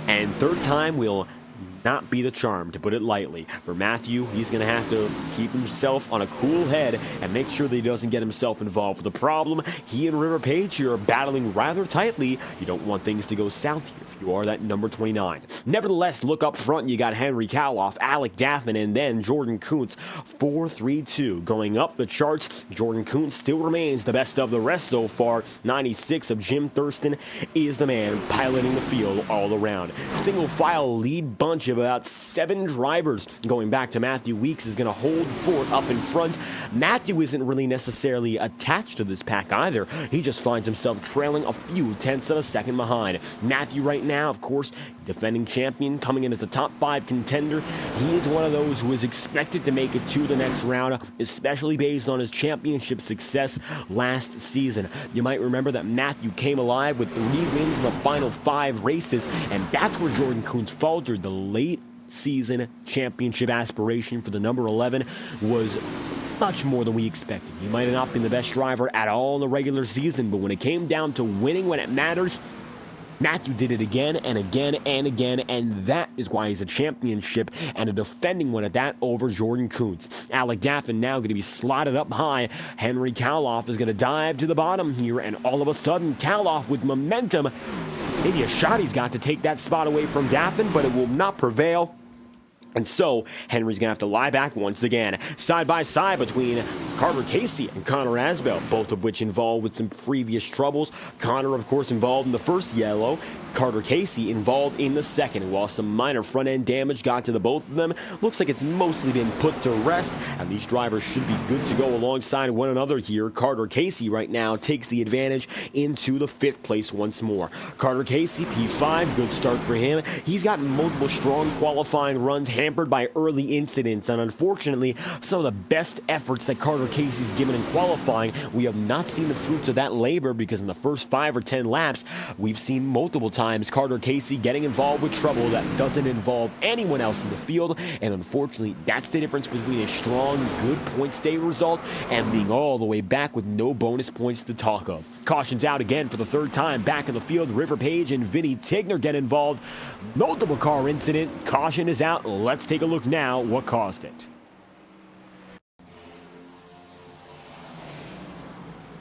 And third time will not be the charm, to put it lightly. For Matthew, he's going to have to keep himself on a cool head and make sure that he doesn't get himself involved with the problem. He and River Page here are battling rather tightly. You don't want things to go south here if you are that number 29. Nevertheless, look up front, you got Henry Kaloff, Alec Daffin, and then Jordan Kuntz. 4-3-2 going up the charts. Jordan Kuntz still remains the best of the rest so far. 96 of Jim Thurston is the man piloting the field all around. Single file lead bunch of about 7 drivers going back to Matthew Weeks is going to hold fort up in front. Matthew isn't really necessarily attached to this pack either. He just finds himself trailing a few tenths of a second behind. Matthew right now, of course, defending champion, coming in as a top 5 contender. He is one of those who is expected to make it to the next round, especially based on his championship success last season. You might remember that Matthew came alive with 3 wins in the final 5 races, and that's where Jordan Kuntz faltered. The late season championship aspiration for the number 11 was much more than we expected. He might have not been the best driver at all in the regular season, but when it came down to winning when it matters, Matthew did it again and again and again, and that is why he's a championship and a defending one at that over Jordan Kuntz. Alec Daffin now going to be slotted up high. Henry Kaloff is going to dive to the bottom here, and all of a sudden, Kaloff with momentum. Maybe a shot he's got to take that spot away from Daffin, but it will not prevail. And so, Henry's going to have to lie back once again. Side by side between Carter Casey and Connor Asbell, both of which involved with some previous troubles. Connor, of course, involved in the first yellow. Carter Casey involved in the second. While some minor front-end damage got to the both of them, looks like it's mostly been put to rest, and these drivers should be good to go alongside one another here. Carter Casey right now takes the advantage into the 5th place once more. Carter Casey, P5, good start for him. He's got multiple strong qualifying runs hampered by early incidents, and unfortunately, some of the best efforts that Carter Casey's given in qualifying, we have not seen the fruits of that labor, because in the first 5 or 10 laps, we've seen multiple times Carter Casey getting involved with trouble that doesn't involve anyone else in the field, and unfortunately, that's the difference between a strong, good points day result and being all the way back with no bonus points to talk of. Cautions out again for the 3rd time back in the field. River Page and Vinny Tigner get involved. Multiple car incident. Caution is out. Let's take a look now what caused it.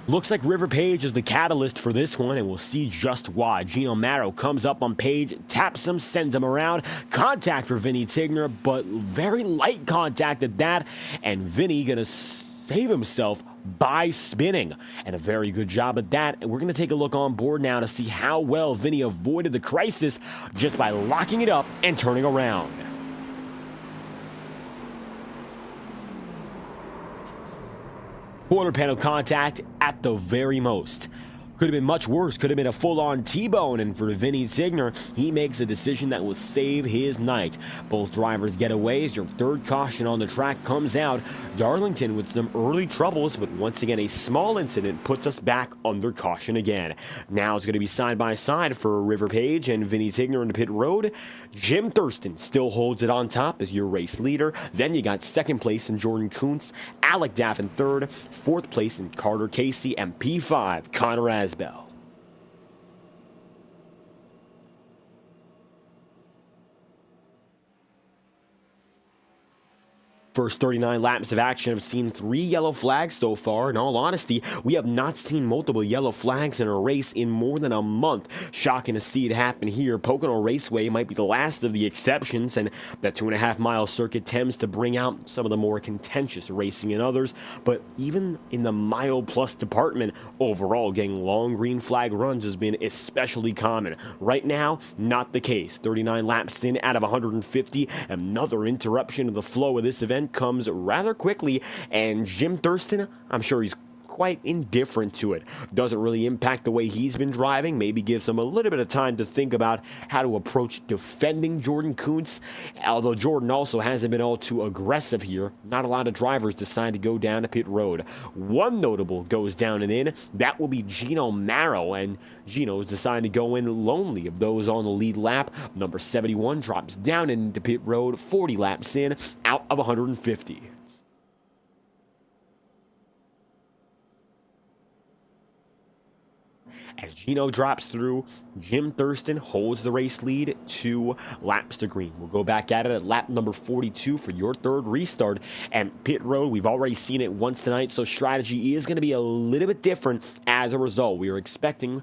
Looks like River Page is the catalyst for this one, and we'll see just why. Gino Marrow comes up on Page, taps him, sends him around. Contact for Vinny Tigner, but very light contact at that, and Vinny gonna save himself by spinning, and a very good job at that. And we're going to take a look on board now to see how well Vinny avoided the crisis just by locking it up and turning around. Quarter panel contact at the very most. Could have been much worse, could have been a full-on T-bone, and for Vinny Tigner, he makes a decision that will save his night. Both drivers get away as your third caution on the track comes out. Darlington with some early troubles, but once again a small incident puts us back under caution again. Now it's going to be side-by-side for River Page and Vinny Tigner in the pit road. Jim Thurston still holds it on top as your race leader. Then you got second place in Jordan Kuntz, Alec Daff in third, fourth place in Carter Casey, and P5 Connor Asbell. First 39 laps of action have seen 3 yellow flags so far. In all honesty, we have not seen multiple yellow flags in a race in more than a month. Shocking to see it happen here. Pocono Raceway might be the last of the exceptions, and that 2.5-mile circuit tends to bring out some of the more contentious racing in others. But even in the mile plus department, overall getting long green flag runs has been especially common. Right now, not the case. 39 laps in out of 150. Another interruption of the flow of this event comes rather quickly, and Jim Thurston, I'm sure he's quite indifferent to it. Doesn't really impact the way he's been driving. Maybe gives him a little bit of time to think about how to approach defending Jordan Kuntz. Although Jordan also hasn't been all too aggressive here. Not a lot of drivers decide to go down to pit road. One notable goes down and in. That will be Gino Marrow, and Gino's deciding to go in lonely of those on the lead lap. Number 71 drops down into pit road 40 laps in, out of 150. As Gino drops through, Jim Thurston holds the race lead 2 laps to green. We'll go back at it at lap number 42 for your third restart. And pit road, we've already seen it once tonight, so strategy is going to be a little bit different as a result. We are expecting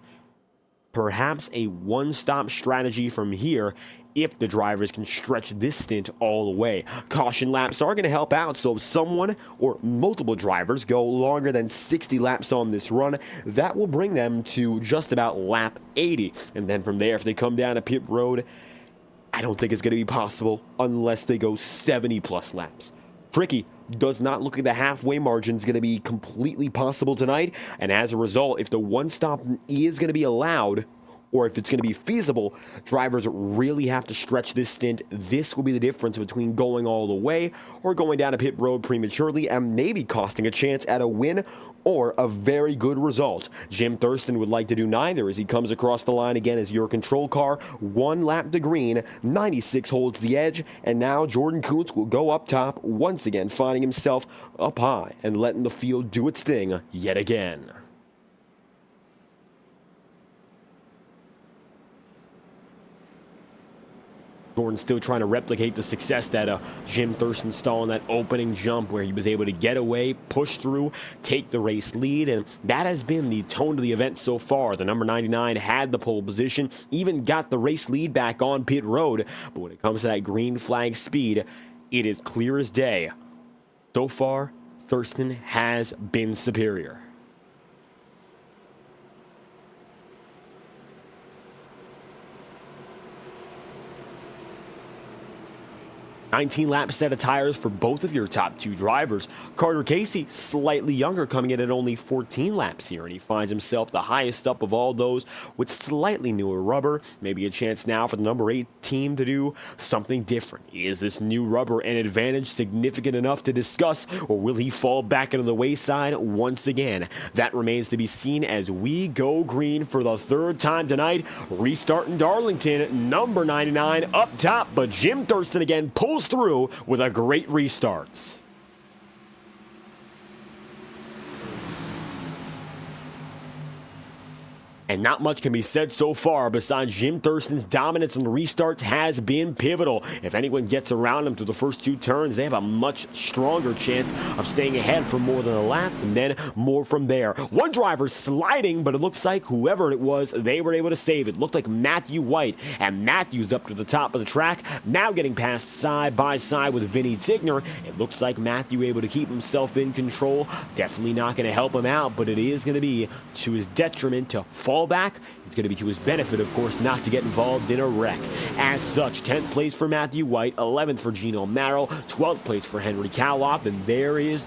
perhaps a one-stop strategy from here if the drivers can stretch this stint all the way. Caution laps are going to help out, so if someone or multiple drivers go longer than 60 laps on this run, that will bring them to just about lap 80. And then from there, if they come down to pit road, I don't think it's going to be possible unless they go 70-plus laps. Tricky. Does not look like the halfway margin is going to be completely possible tonight, and as a result, if the one stop is going to be allowed, or if it's going to be feasible, drivers really have to stretch this stint. This will be the difference between going all the way or going down a pit road prematurely and maybe costing a chance at a win or a very good result. Jim Thurston would like to do neither as he comes across the line again as your control car. 1 lap to green, 96 holds the edge, and now Jordan Kuntz will go up top once again, finding himself up high and letting the field do its thing yet again. Jordan still trying to replicate the success that Jim Thurston saw in that opening jump where he was able to get away, push through, take the race lead, and that has been the tone of the event so far. The number 99 had the pole position, even got the race lead back on pit road, but when it comes to that green flag speed, it is clear as day. So far, Thurston has been superior. 19-lap set of tires for both of your top 2 drivers. Carter Casey, slightly younger, coming in at only 14 laps here, and he finds himself the highest up of all those with slightly newer rubber. Maybe a chance now for the number 8 team to do something different. Is this new rubber an advantage significant enough to discuss, or will he fall back into the wayside once again? That remains to be seen as we go green for the 3rd time tonight. Restarting Darlington, number 99 up top, but Jim Thurston again pulls through with a great restart. And not much can be said so far besides Jim Thurston's dominance on the restarts has been pivotal. If anyone gets around him through the first 2 turns, they have a much stronger chance of staying ahead for more than a lap, and then more from there. One driver sliding, but it looks like whoever it was, they were able to save it. Looked like Matthew White, and Matthew's up to the top of the track, now getting passed side by side with Vinny Tigner. It looks like Matthew able to keep himself in control. Definitely not going to help him out, but it is going to be to his detriment to fall back. It's going to be to his benefit, of course, not to get involved in a wreck. As such, 10th place for Matthew White, 11th for Gino Marrow, 12th place for Henry Kaloff, and there is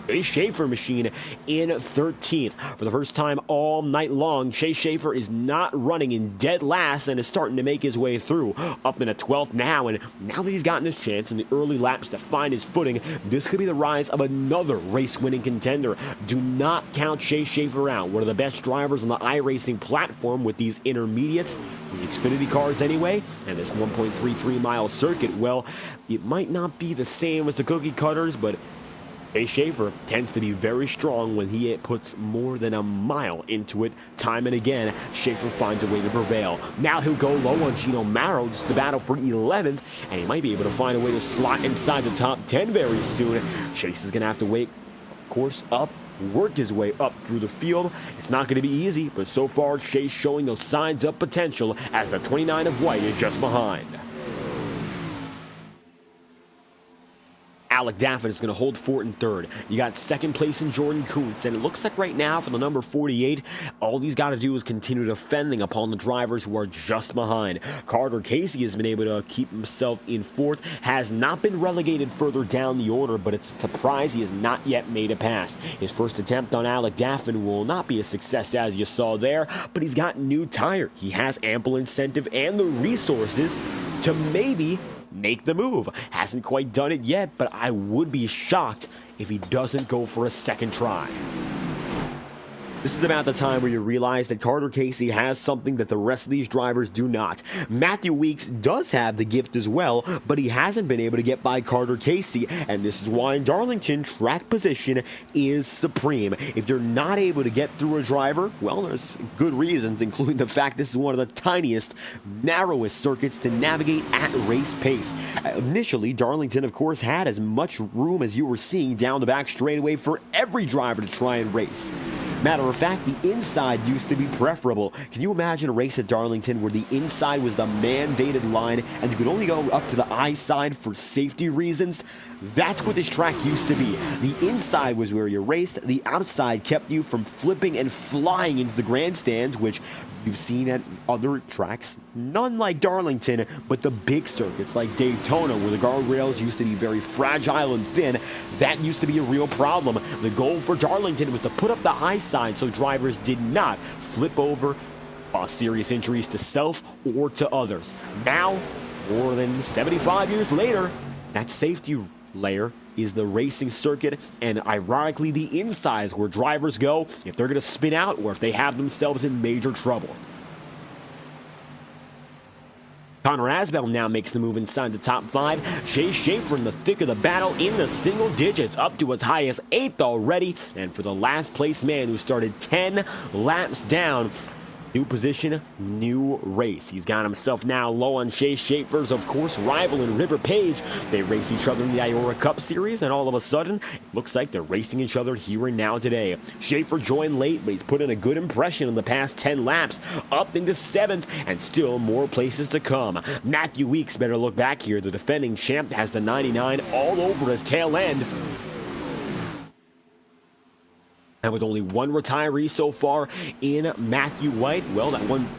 Chase Schaefer machine in 13th. For the first time all night long, Chase Schaefer is not running in dead last and is starting to make his way through. Up in a 12th now, and now that he's gotten his chance in the early laps to find his footing, this could be the rise of another race-winning contender. Do not count Chase Schaefer out. One of the best drivers on the iRacing platform with these intermediates, the Xfinity cars anyway, and this 1.33-mile circuit. Well, it might not be the same as the cookie cutters, but Chase Schaefer tends to be very strong when he puts more than a mile into it. Time and again, Schaefer finds a way to prevail. Now he'll go low on Gino Marrow, just the battle for 11th, and he might be able to find a way to slot inside the top 10 very soon. Chase is going to have to wait, of course, up, work his way up through the field. It's not going to be easy, but so far, Chase showing those signs of potential as the 29 of white is just behind. Alec Daffin is going to hold fort in third. You got second place in Jordan Kuntz, and it looks like right now for the number 48, all he's got to do is continue defending upon the drivers who are just behind. Carter Casey has been able to keep himself in fourth, has not been relegated further down the order, but it's a surprise he has not yet made a pass. His first attempt on Alec Daffin will not be a success as you saw there, but he's got new tire. He has ample incentive and the resources to maybe make the move. Hasn't quite done it yet, but I would be shocked if he doesn't go for a second try. This is about the time where you realize that Carter Casey has something that the rest of these drivers do not. Matthew Weeks does have the gift as well, but he hasn't been able to get by Carter Casey, and this is why in Darlington, track position is supreme. If you're not able to get through a driver, well, there's good reasons, including the fact this is one of the tiniest, narrowest circuits to navigate at race pace. Initially, Darlington, of course, had as much room as you were seeing down the back straightaway for every driver to try and race. Matter of fact, the inside used to be preferable. Can you imagine a race at Darlington where the inside was the mandated line and you could only go up to the I side for safety reasons? That's what this track used to be. The inside was where you raced, the outside kept you from flipping and flying into the grandstands, which you've seen at other tracks, none like Darlington, but the big circuits like Daytona, where the guardrails used to be very fragile and thin. That used to be a real problem. The goal for Darlington was to put up the high side so drivers did not flip over, cause serious injuries to self or to others. Now, more than 75 years later, that safety layer is the racing circuit, and ironically the insides where drivers go if they're going to spin out or if they have themselves in major trouble. Connor Asbell now makes the move inside the top 5. Chase Schaefer in the thick of the battle in the single digits, up to as high as 8th already, and for the last place man who started 10 laps down, new position, new race. He's got himself now low on Chase Schaefer's, of course, rival in River Page. They race each other in the IORA Cup Series, and all of a sudden, it looks like they're racing each other here and now today. Schaefer joined late, but he's put in a good impression in the past 10 laps, up into 7th, and still more places to come. Matthew Weeks better look back here. The defending champ has the 99 all over his tail end. And with only one retiree so far in Matthew White, well, that one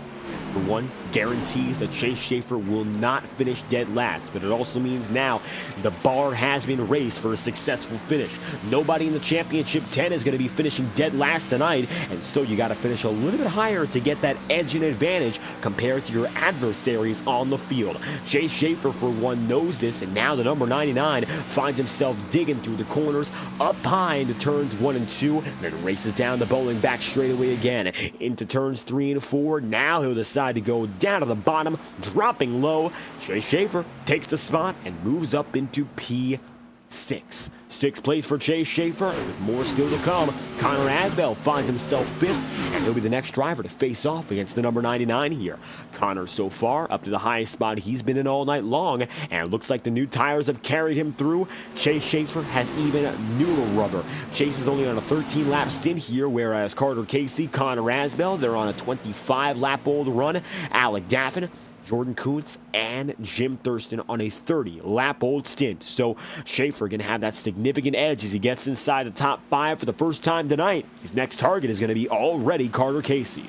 guarantees that Chase Schaefer will not finish dead last, but it also means now the bar has been raised for a successful finish. Nobody in the championship 10 is going to be finishing dead last tonight, and so you got to finish a little bit higher to get that edge and advantage compared to your adversaries on the field. Chase Schaefer, for one, knows this, and now the number 99 finds himself digging through the corners, up high into turns 1 and 2, then races down the bowling back straightaway again into turns 3 and 4. Now he'll decide to go down to the bottom, dropping low. Chase Schaefer takes the spot and moves up into P6. 6th place for Chase Schaefer, with more still to come. Connor Asbell finds himself 5th, and he'll be the next driver to face off against the number 99 here. Connor so far up to the highest spot he's been in all night long, and it looks like the new tires have carried him through. Chase Schaefer has even newer rubber. Chase is only on a 13-lap stint here, whereas Carter Casey, Connor Asbell, they're on a 25-lap-old run. Alec Daffin, Jordan Kuntz, and Jim Thurston on a 30-lap-old stint. So Schaefer can have that significant edge as he gets inside the top 5 for the first time tonight. His next target is going to be already Carter Casey.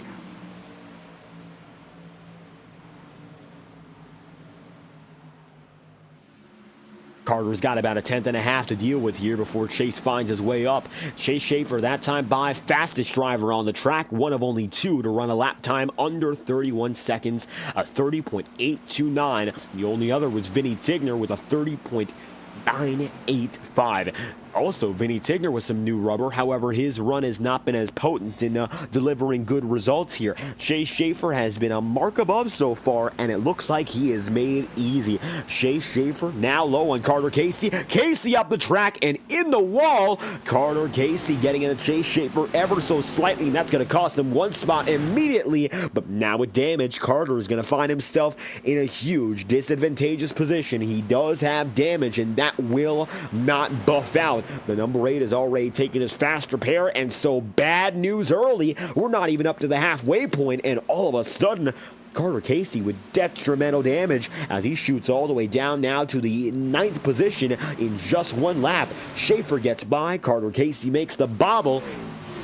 Carter's got about a tenth and a half to deal with here before Chase finds his way up. Chase Schaefer, that time by, fastest driver on the track, one of only two to run a lap time under 31 seconds, a 30.829. The only other was Vinny Tigner with a 30.985. Also, Vinny Tigner with some new rubber. However, his run has not been as potent in delivering good results here. Chase Schaefer has been a mark above so far, and it looks like he has made it easy. Chase Schaefer now low on Carter Casey. Casey up the track and in the wall. Carter Casey getting into Chase Schaefer ever so slightly, and that's going to cost him one spot immediately. But now with damage, Carter is going to find himself in a huge disadvantageous position. He does have damage, and that will not buff out. The number 8 has already taken his fast repair, and so bad news early. We're not even up to the halfway point, and all of a sudden, Carter Casey with detrimental damage as he shoots all the way down now to the 9th position in just one lap. Schaefer gets by, Carter Casey makes the bobble,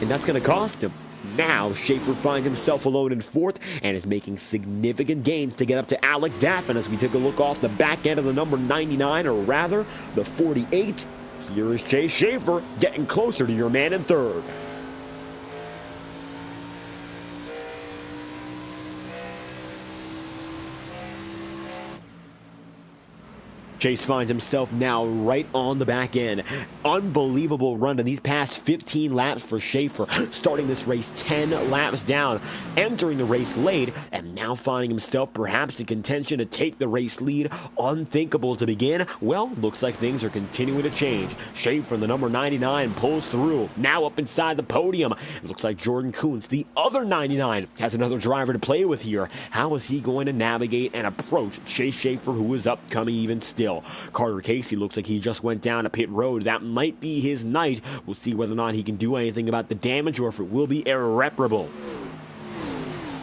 and that's going to cost him. Now, Schaefer finds himself alone in 4th and is making significant gains to get up to Alec Daffin as we take a look off the back end of the number 99, or rather, the 48. Here is Chase Schaefer getting closer to your man in 3rd. Chase finds himself now right on the back end. Unbelievable run in these past 15 laps for Schaefer, starting this race 10 laps down, entering the race late, and now finding himself perhaps in contention to take the race lead. Unthinkable to begin. Well, looks like things are continuing to change. Schaefer, the number 99, pulls through, now up inside the podium. It looks like Jordan Kuntz, the other 99, has another driver to play with here. How is he going to navigate and approach Chase Schaefer, who is upcoming even still? Carter Casey looks like he just went down a pit road. That might be his night. We'll see whether or not he can do anything about the damage or if it will be irreparable.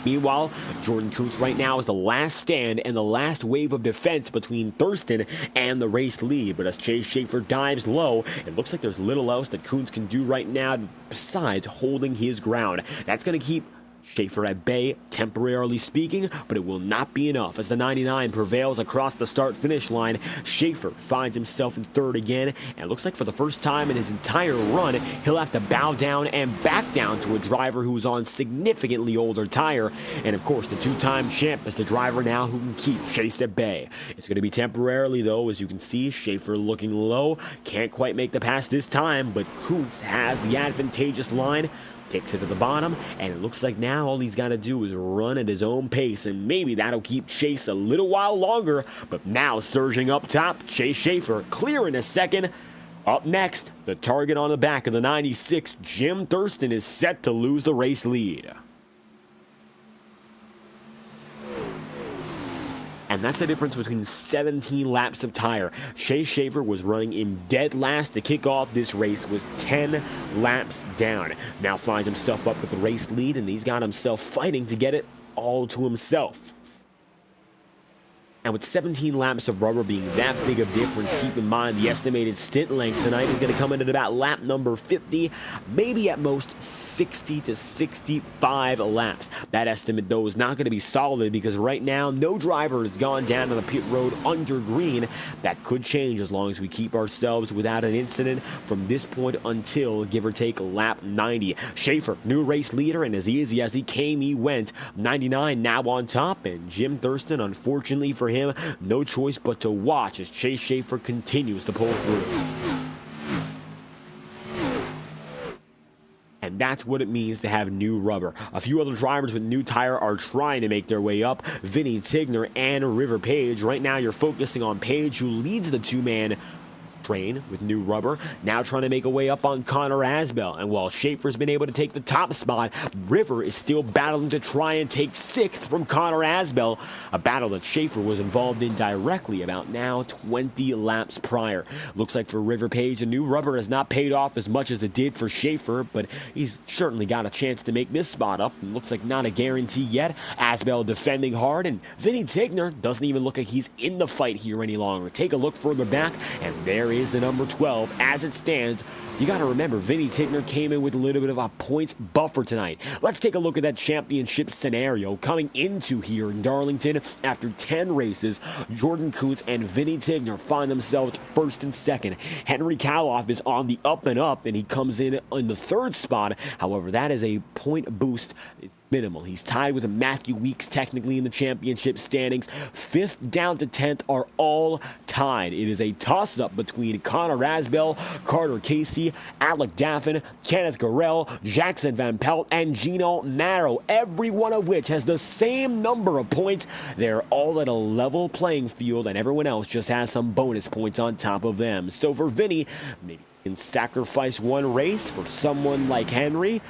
Meanwhile, Jordan Kuntz right now is the last stand and the last wave of defense between Thurston and the race lead. But as Chase Schaefer dives low, it looks like there's little else that Kuntz can do right now besides holding his ground. That's going to keep Schaefer at bay, temporarily speaking, but it will not be enough as the 99 prevails across the start-finish line. Schaefer finds himself in 3rd again, and it looks like for the first time in his entire run, he'll have to bow down and back down to a driver who's on significantly older tire. And of course, the two-time champ is the driver now who can keep Chase at bay. It's going to be temporarily, though, as you can see. Schaefer looking low, can't quite make the pass this time, but Kuntz has the advantageous line. Takes it to the bottom, and it looks like now all he's got to do is run at his own pace, and maybe that'll keep Chase a little while longer. But now surging up top, Chase Schaefer clear in a second. Up next, the target on the back of the 96, Jim Thurston, is set to lose the race lead. And that's the difference between 17 laps of tire. Chase Schaefer was running in dead last to kick off this race, was 10 laps down. Now finds himself up with the race lead, and he's got himself fighting to get it all to himself. And with 17 laps of rubber being that big of difference, keep in mind the estimated stint length tonight is going to come in at about lap number 50, maybe at most 60 to 65 laps. That estimate, though, is not going to be solid because right now no driver has gone down on the pit road under green. That could change as long as we keep ourselves without an incident from this point until, give or take, lap 90. Schaefer, new race leader, and as easy as he came, he went. 99 now on top, and Jim Thurston, unfortunately for him, no choice but to watch as Chase Schaefer continues to pull through. And that's what it means to have new rubber. A few other drivers with new tire are trying to make their way up. Vinny Tigner and River Page. Right now you're focusing on Page, who leads the two-man train with new rubber, now trying to make a way up on Connor Asbell. And while Schaefer's been able to take the top spot, River is still battling to try and take 6th from Connor Asbell, a battle that Schaefer was involved in directly about now 20 laps prior. Looks like for River Page, the new rubber has not paid off as much as it did for Schaefer, but he's certainly got a chance to make this spot up, and looks like not a guarantee yet. Asbell defending hard, and Vinny Tigner doesn't even look like he's in the fight here any longer. Take a look further back, and there is the number 12 as it stands. You got to remember, Vinny Tigner came in with a little bit of a points buffer tonight. Let's take a look at that championship scenario coming into here in Darlington. After 10 races, Jordan Kuntz and Vinny Tigner find themselves first and second. Henry Kaloff is on the up and up, and he comes in the third spot. However, that is a point boost. It's minimal. He's tied with Matthew Weeks technically in the championship standings. 5th down to 10th are all tied. It is a toss-up between Connor Rasbell, Carter Casey, Alec Daffin, Kenneth Garrell, Jackson Van Pelt, and Gino Marrow, every one of which has the same number of points. They're all at a level playing field, and everyone else just has some bonus points on top of them. So for Vinny, maybe he can sacrifice one race for someone like Henry.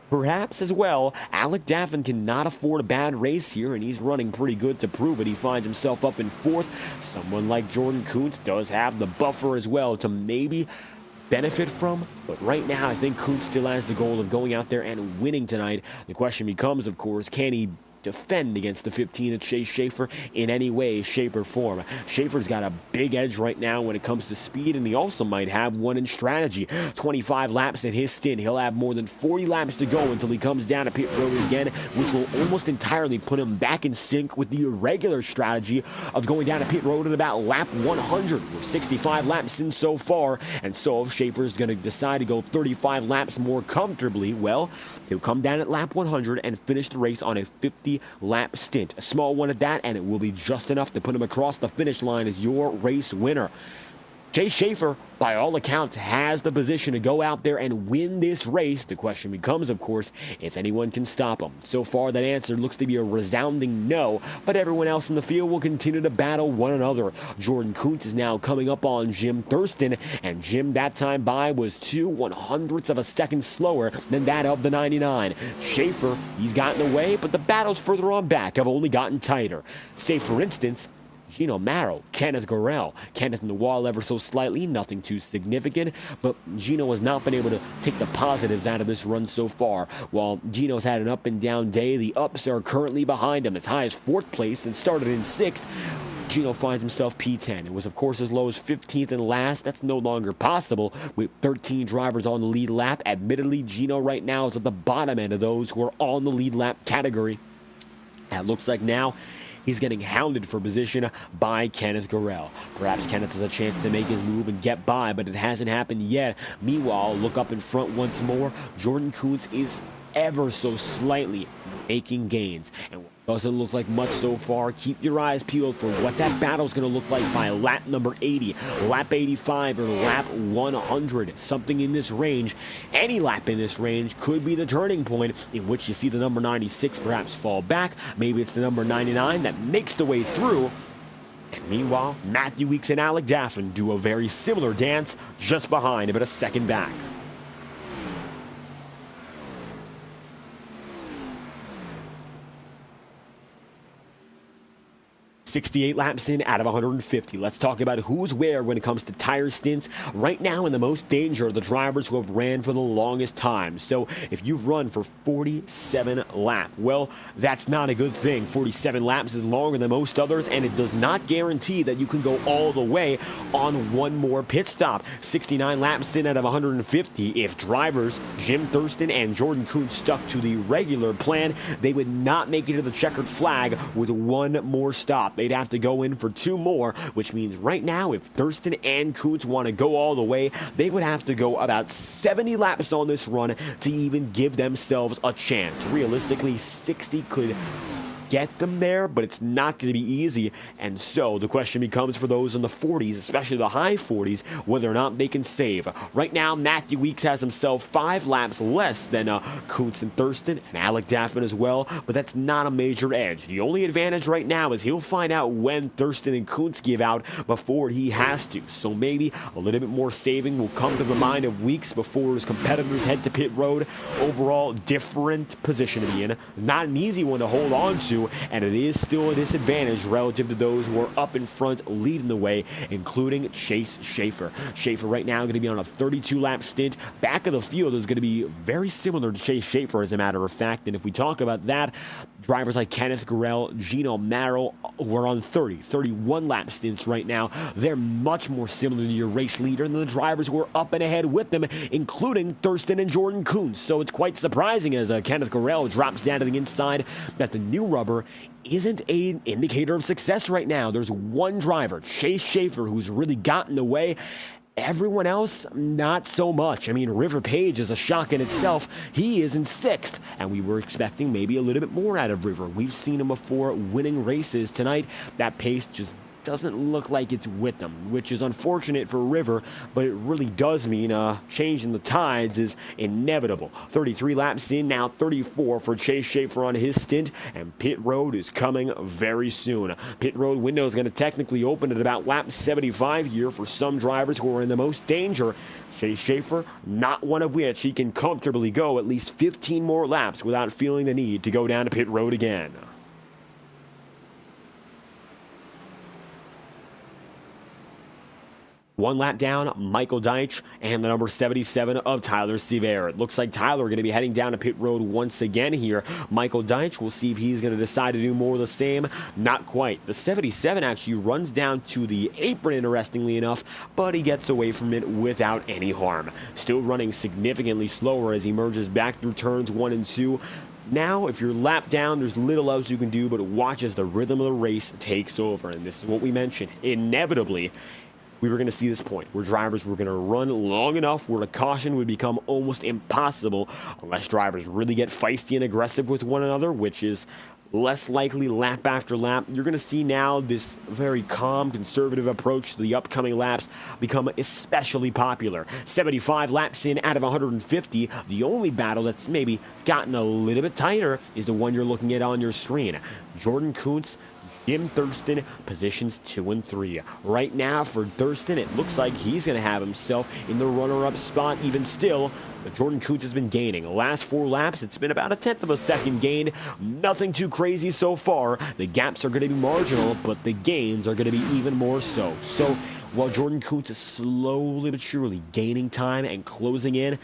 Perhaps as well, Alec Daffin cannot afford a bad race here, and he's running pretty good to prove it. He finds himself up in 4th. Someone like Jordan Kuntz does have the buffer as well to maybe benefit from, but right now I think Kuntz still has the goal of going out there and winning tonight. The question becomes, of course, can he defend against the 15 of Chase Schaefer in any way, shape, or form? Schaefer's got a big edge right now when it comes to speed, and he also might have one in strategy. 25 laps in his stint. He'll have more than 40 laps to go until he comes down to pit road again, which will almost entirely put him back in sync with the irregular strategy of going down to pit road at about lap 100. We're 65 laps in so far, and so if Schaefer's going to decide to go 35 laps more comfortably, well, he'll come down at lap 100 and finish the race on a 50-lap stint. A small one at that, and it will be just enough to put him across the finish line as your race winner. Chase Schaefer, by all accounts, has the position to go out there and win this race. The question becomes, of course, if anyone can stop him. So far, that answer looks to be a resounding no, but everyone else in the field will continue to battle one another. Jordan Kuntz is now coming up on Jim Thurston, and Jim, that time by, was 2/100ths of a second slower than that of the 99. Schaefer, he's gotten away, but the battles further on back have only gotten tighter. Say, for instance, Gino Marrow, Kenneth Garrell. Kenneth in the wall ever so slightly, nothing too significant, but Gino has not been able to take the positives out of this run so far. While Gino's had an up and down day, the ups are currently behind him, as high as 4th place and started in 6th. Gino finds himself P10. It was, of course, as low as 15th and last. That's no longer possible with 13 drivers on the lead lap. Admittedly, Gino right now is at the bottom end of those who are on the lead lap category. And it looks like now he's getting hounded for position by Kenneth Garrell. Perhaps Kenneth has a chance to make his move and get by, but it hasn't happened yet. Meanwhile, look up in front once more. Jordan Kuntz is ever so slightly making gains, and doesn't look like much so far. Keep your eyes peeled for what that battle is going to look like by lap number 80, lap 85, or lap 100. Something in this range, any lap in this range, could be the turning point in which you see the number 96 perhaps fall back. Maybe it's the number 99 that makes the way through. And meanwhile, Matthew Weeks and Alec Daffin do a very similar dance just behind, but a second back. 68 laps in out of 150. Let's talk about who's where when it comes to tire stints. Right now in the most danger are the drivers who have ran for the longest time. So if you've run for 47 laps, well, that's not a good thing. 47 laps is longer than most others, and it does not guarantee that you can go all the way on one more pit stop. 69 laps in out of 150. If drivers Jim Thurston and Jordan Kuntz stuck to the regular plan, they would not make it to the checkered flag with one more stop. They'd have to go in for 2 more, which means right now, if Thurston and Kuntz want to go all the way, they would have to go about 70 laps on this run to even give themselves a chance. Realistically, 60 could get them there, but it's not going to be easy. And so the question becomes for those in the 40s, especially the high 40s, whether or not they can save. Right now, Matthew Weeks has himself 5 laps less than Kuntz and Thurston and Alec Daffin as well, but that's not a major edge. The only advantage right now is he'll find out when Thurston and Kuntz give out before he has to. So maybe a little bit more saving will come to the mind of Weeks before his competitors head to pit road. Overall, different position to be in. Not an easy one to hold on to, through, and it is still a disadvantage relative to those who are up in front leading the way, including Chase Schaefer. Schaefer right now going to be on a 32-lap stint. Back of the field is going to be very similar to Chase Schaefer, as a matter of fact, and if we talk about that, drivers like Kenneth Gurrell, Gino Marrow were on 31-lap stints right now. They're much more similar to your race leader than the drivers who are up and ahead with them, including Thurston and Jordan Kuntz. So it's quite surprising as Kenneth Gurrell drops down to the inside that the new rubber isn't an indicator of success right now. There's one driver, Chase Schaefer, who's really gotten away. Everyone else, not so much. I mean, River Page is a shock in itself. He is in 6th, and we were expecting maybe a little bit more out of River. We've seen him before winning races. Tonight, that pace just doesn't look like it's with them, which is unfortunate for River, but it really does mean change in the tides is inevitable. 33 laps in, now 34 for Chase Schaefer on his stint, and pit road is coming very soon. Pit road window is going to technically open at about lap 75 here for some drivers who are in the most danger. Chase Schaefer, not one of which he can comfortably go at least 15 more laps without feeling the need to go down to pit road again. One lap down, Michael Deitch and the number 77 of Tyler Sevier. It looks like Tyler going to be heading down to pit road once again here. Michael Deitch, we'll see if he's going to decide to do more of the same. Not quite. The 77 actually runs down to the apron, interestingly enough, but he gets away from it without any harm. Still running significantly slower as he merges back through turns 1 and 2. Now, if you're lapped down, there's little else you can do but watch as the rhythm of the race takes over. And this is what we mentioned. Inevitably, we were going to see this point where drivers were going to run long enough where the caution would become almost impossible unless drivers really get feisty and aggressive with one another, which is less likely lap after lap. You're going to see now this very calm, conservative approach to the upcoming laps become especially popular. 75 laps in out of 150. The only battle that's maybe gotten a little bit tighter is the one you're looking at on your screen. Jordan Kuntz, Jim Thurston, positions 2 and 3. Right now for Thurston, it looks like he's going to have himself in the runner-up spot even still. But Jordan Kuntz has been gaining. The last 4 laps, it's been about 1/10 of a second gain. Nothing too crazy so far. The gaps are going to be marginal, but the gains are going to be even more so. So while Jordan Kuntz is slowly but surely gaining time and closing in,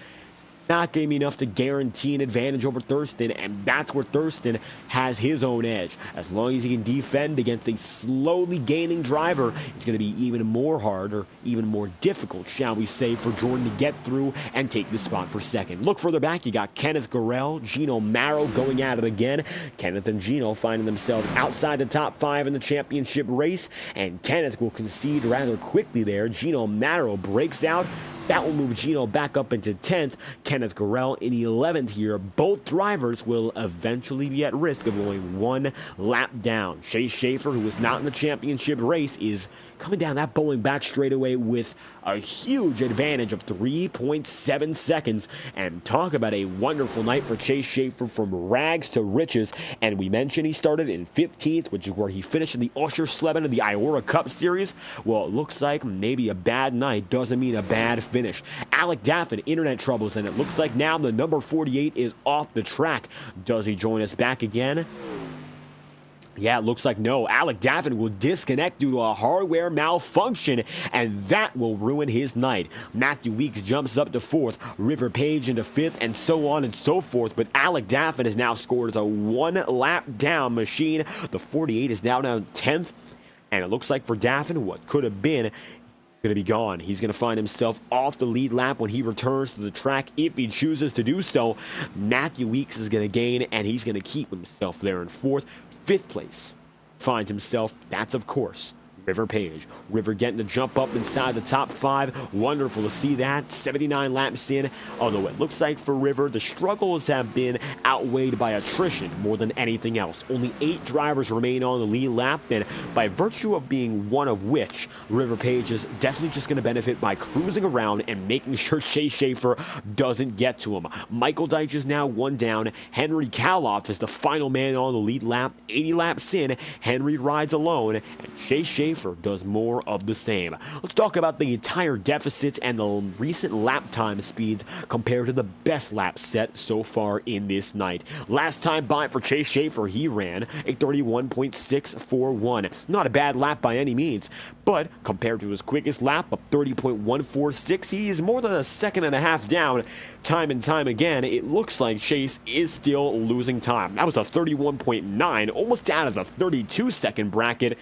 not going to be enough to guarantee an advantage over Thurston, and that's where Thurston has his own edge. As long as he can defend against a slowly gaining driver, it's going to be even more hard, or even more difficult, shall we say, for Jordan to get through and take the spot for second. Look further back, you got Kenneth Gurrell, Gino Marrow going at it again. Kenneth and Gino finding themselves outside the top 5 in the championship race, and Kenneth will concede rather quickly there. Gino Marrow breaks out. That will move Gino back up into 10th. Kenneth Gurrell in 11th here. Both drivers will eventually be at risk of going 1 lap down. Chase Schaefer, who is not in the championship race, is coming down that bowling back straightaway with a huge advantage of 3.7 seconds. And talk about a wonderful night for Chase Schaefer, from rags to riches. And we mentioned he started in 15th, which is where he finished in the Usher Sleben of the IORA Cup Series. Well, it looks like maybe a bad night doesn't mean a bad finish. Alec Daffin, internet troubles, and it looks like now the number 48 is off the track. Does he join us back again? Yeah, it looks like no. Alec Daffin will disconnect due to a hardware malfunction, and that will ruin his night. Matthew Weeks jumps up to 4th, River Page into 5th, and so on and so forth. But Alec Daffin has now scored as a 1 lap down machine. The 48 is now down 10th, and it looks like for Daffin, what could have been going to be gone. He's going to find himself off the lead lap when he returns to the track, if he chooses to do so. Matthew Weeks is going to gain, and he's going to keep himself there in 4th. 5th place finds himself, that's of course, River Page. River getting to jump up inside the top 5. Wonderful to see that. 79 laps in. Although it looks like for River, the struggles have been outweighed by attrition more than anything else. Only 8 drivers remain on the lead lap, and by virtue of being one of which, River Page is definitely just going to benefit by cruising around and making sure Chase Schaefer doesn't get to him. Michael Deitch is now 1 down. Henry Kaloff is the final man on the lead lap. 80 laps in, Henry rides alone, and Chase Schaefer Schaefer does more of the same. Let's talk about the tire deficits and the recent lap time speeds compared to the best lap set so far in this night. Last time by for Chase Schaefer, he ran a 31.641. Not a bad lap by any means, but compared to his quickest lap of 30.146, he's more than a second and a half down. Time and time again, it looks like Chase is still losing time. That was a 31.9, almost down as a 32-second bracket.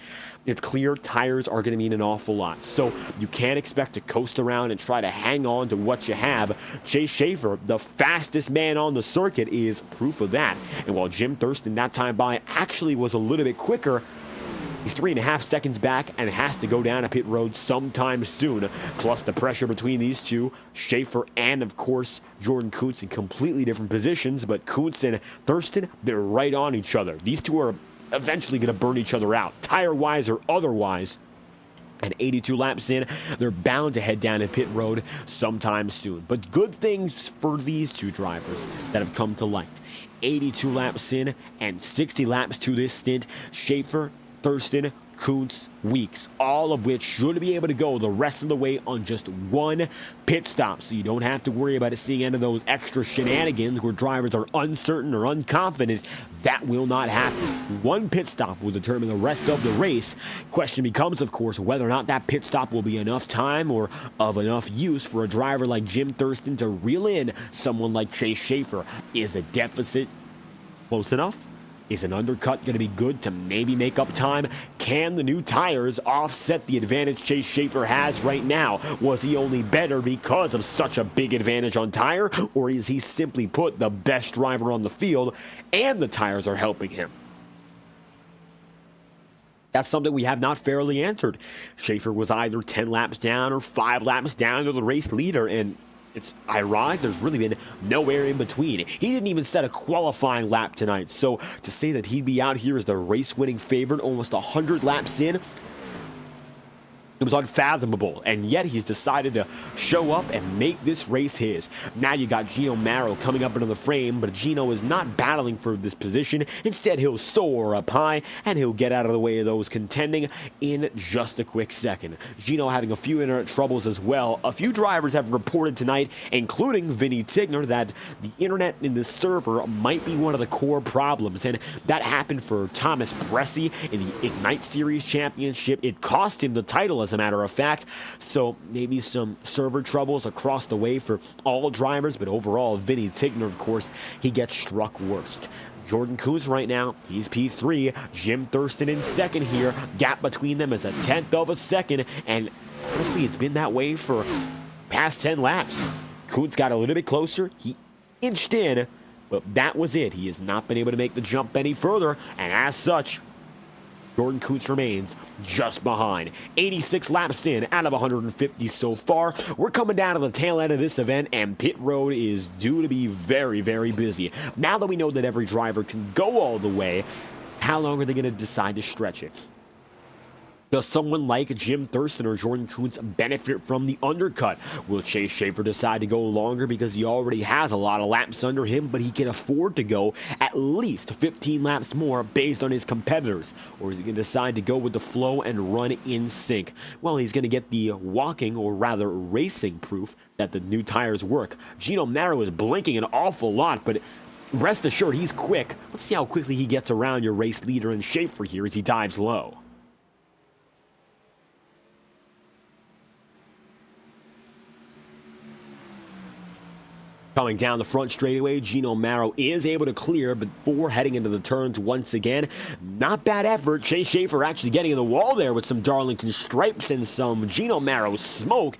It's clear tires are going to mean an awful lot, so you can't expect to coast around and try to hang on to what you have. Chase Schaefer, the fastest man on the circuit, is proof of that. And while Jim Thurston that time by actually was a little bit quicker, he's 3.5 seconds back and has to go down a pit road sometime soon. Plus the pressure between these two, Schaefer and, of course, Jordan Kuntz in completely different positions, but Kuntz and Thurston, they're right on each other. These two are eventually going to burn each other out, tire-wise or otherwise. And 82 laps in, they're bound to head down a pit road sometime soon. But good things for these two drivers that have come to light. 82 laps in and 60 laps to this stint. Schaefer, Thurston, Kuntz, Weeks, all of which should be able to go the rest of the way on just one pit stop, so you don't have to worry about it seeing any of those extra shenanigans where drivers are uncertain or unconfident. That will not happen. One pit stop will determine the rest of the race. Question becomes, of course, whether or not that pit stop will be enough time or of enough use for a driver like Jim Thurston to reel in someone like Chase Schaefer. Is the deficit close enough? Is an undercut going to be good to maybe make up time? Can the new tires offset the advantage Chase Schaefer has right now? Was he only better because of such a big advantage on tire? Or is he simply put the best driver on the field and the tires are helping him? That's something we have not fairly answered. Schaefer was either 10 laps down or 5 laps down to the race leader, and it's ironic, there's really been nowhere in between. He didn't even set a qualifying lap tonight, so to say that he'd be out here as the race-winning favorite almost 100 laps in, it was unfathomable, and yet he's decided to show up and make this race his. Now you got Gino Marrow coming up into the frame, but Gino is not battling for this position. Instead, he'll soar up high, and he'll get out of the way of those contending in just a quick second. Gino having a few internet troubles as well. A few drivers have reported tonight, including Vinny Tigner, that the internet in the server might be one of the core problems, and that happened for Thomas Bressi in the Ignite Series Championship. It cost him the title, as a matter of fact, so maybe some server troubles across the way for all drivers, but overall, Vinny Tigner, of course, he gets struck worst. Jordan Kuntz right now, he's P3. Jim Thurston in second here. Gap between them is a 1/10 of a second, and honestly, it's been that way for past 10 laps. Kuntz got a little bit closer. He inched in, but that was it. He has not been able to make the jump any further, and as such, Jordan Kuntz remains just behind. 86 laps in out of 150 so far. We're coming down to the tail end of this event, and pit road is due to be very, very busy. Now that we know that every driver can go all the way, how long are they going to decide to stretch it? Does someone like Jim Thurston or Jordan Kuntz benefit from the undercut? Will Chase Schaefer decide to go longer because he already has a lot of laps under him, but he can afford to go at least 15 laps more based on his competitors? Or is he going to decide to go with the flow and run in sync? Well, he's going to get the walking, or rather racing, proof that the new tires work. Gino Marrow is blinking an awful lot, but rest assured he's quick. Let's see how quickly he gets around your race leader in Schaefer here as he dives low. Coming down the front straightaway, Gino Marrow is able to clear before heading into the turns once again. Not bad effort. Chase Schaefer actually getting in the wall there with some Darlington stripes and some Gino Marrow smoke.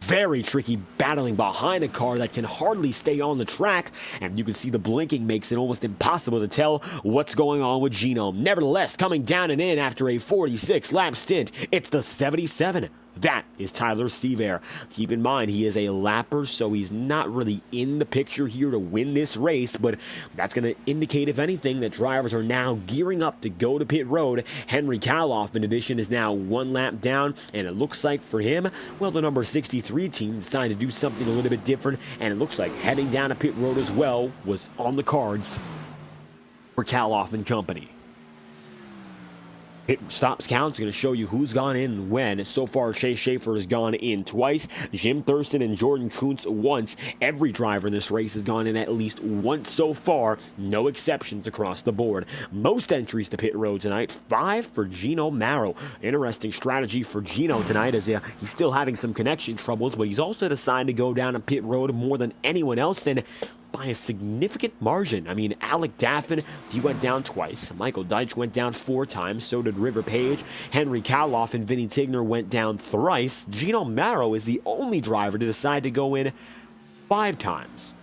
Very tricky battling behind a car that can hardly stay on the track, and you can see the blinking makes it almost impossible to tell what's going on with Gino. Nevertheless, coming down and in after a 46-lap stint, it's the 77. That is Tyler Seaver. Keep in mind, he is a lapper, so he's not really in the picture here to win this race, but that's going to indicate, if anything, that drivers are now gearing up to go to pit road. Henry Kaloff, in addition, is now 1 lap down, and it looks like for him, well, the number 63 team decided to do something a little bit different, and it looks like heading down a pit road as well was on the cards for Kaloff and company. Pit stops count's going to show you who's gone in and when. So far, Schaefer has gone in twice, Jim Thurston and Jordan Kuntz once. Every driver in this race has gone in at least once so far, no exceptions across the board. Most entries to pit road tonight, 5 for Gino Marrow. Interesting strategy for Gino tonight, as he's still having some connection troubles, but he's also decided to go down a pit road more than anyone else, and by a significant margin. I mean, Alec Daffin, he went down twice. Michael Deitch went down 4 times. So did River Page. Henry Kaloff and Vinny Tigner went down thrice. Gino Marrow is the only driver to decide to go in 5 times.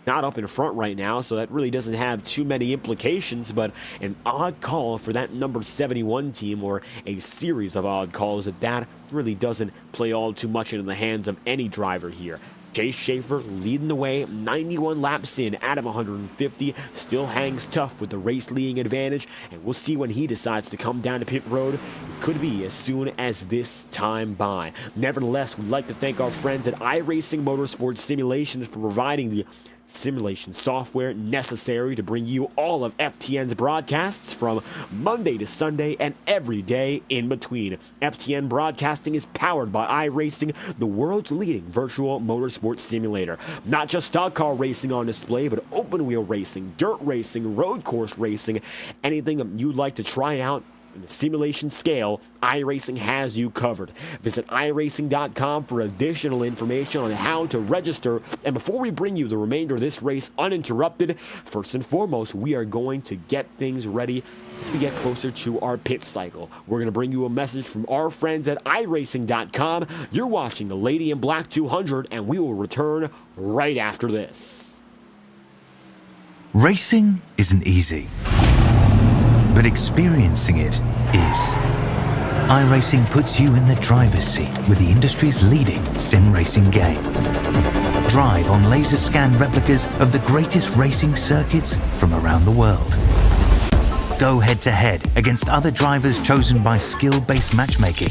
Not up in front right now, so that really doesn't have too many implications, but an odd call for that number 71 team, or a series of odd calls that really doesn't play all too much into the hands of any driver here. Chase Schaefer leading the way, 91 laps in out of 150, still hangs tough with the race leading advantage, and we'll see when he decides to come down to pit road. It could be as soon as this time by. Nevertheless, we'd like to thank our friends at iRacing Motorsport Simulations for providing the simulation software necessary to bring you all of FTN's broadcasts from Monday to Sunday and every day in between. FTN Broadcasting is powered by iRacing, the world's leading virtual motorsport simulator. Not just stock car racing on display, but open wheel racing, dirt racing, road course racing, anything that you'd like to try out in the simulation scale, iRacing has you covered. Visit iRacing.com for additional information on how to register. And before we bring you the remainder of this race uninterrupted, first and foremost, we are going to get things ready as we get closer to our pit cycle. We're going to bring you a message from our friends at iRacing.com. You're watching the Lady in Black 200, and we will return right after this. Racing isn't easy, but experiencing it is. iRacing puts you in the driver's seat with the industry's leading sim racing game. Drive on laser scan replicas of the greatest racing circuits from around the world. Go head-to-head against other drivers chosen by skill-based matchmaking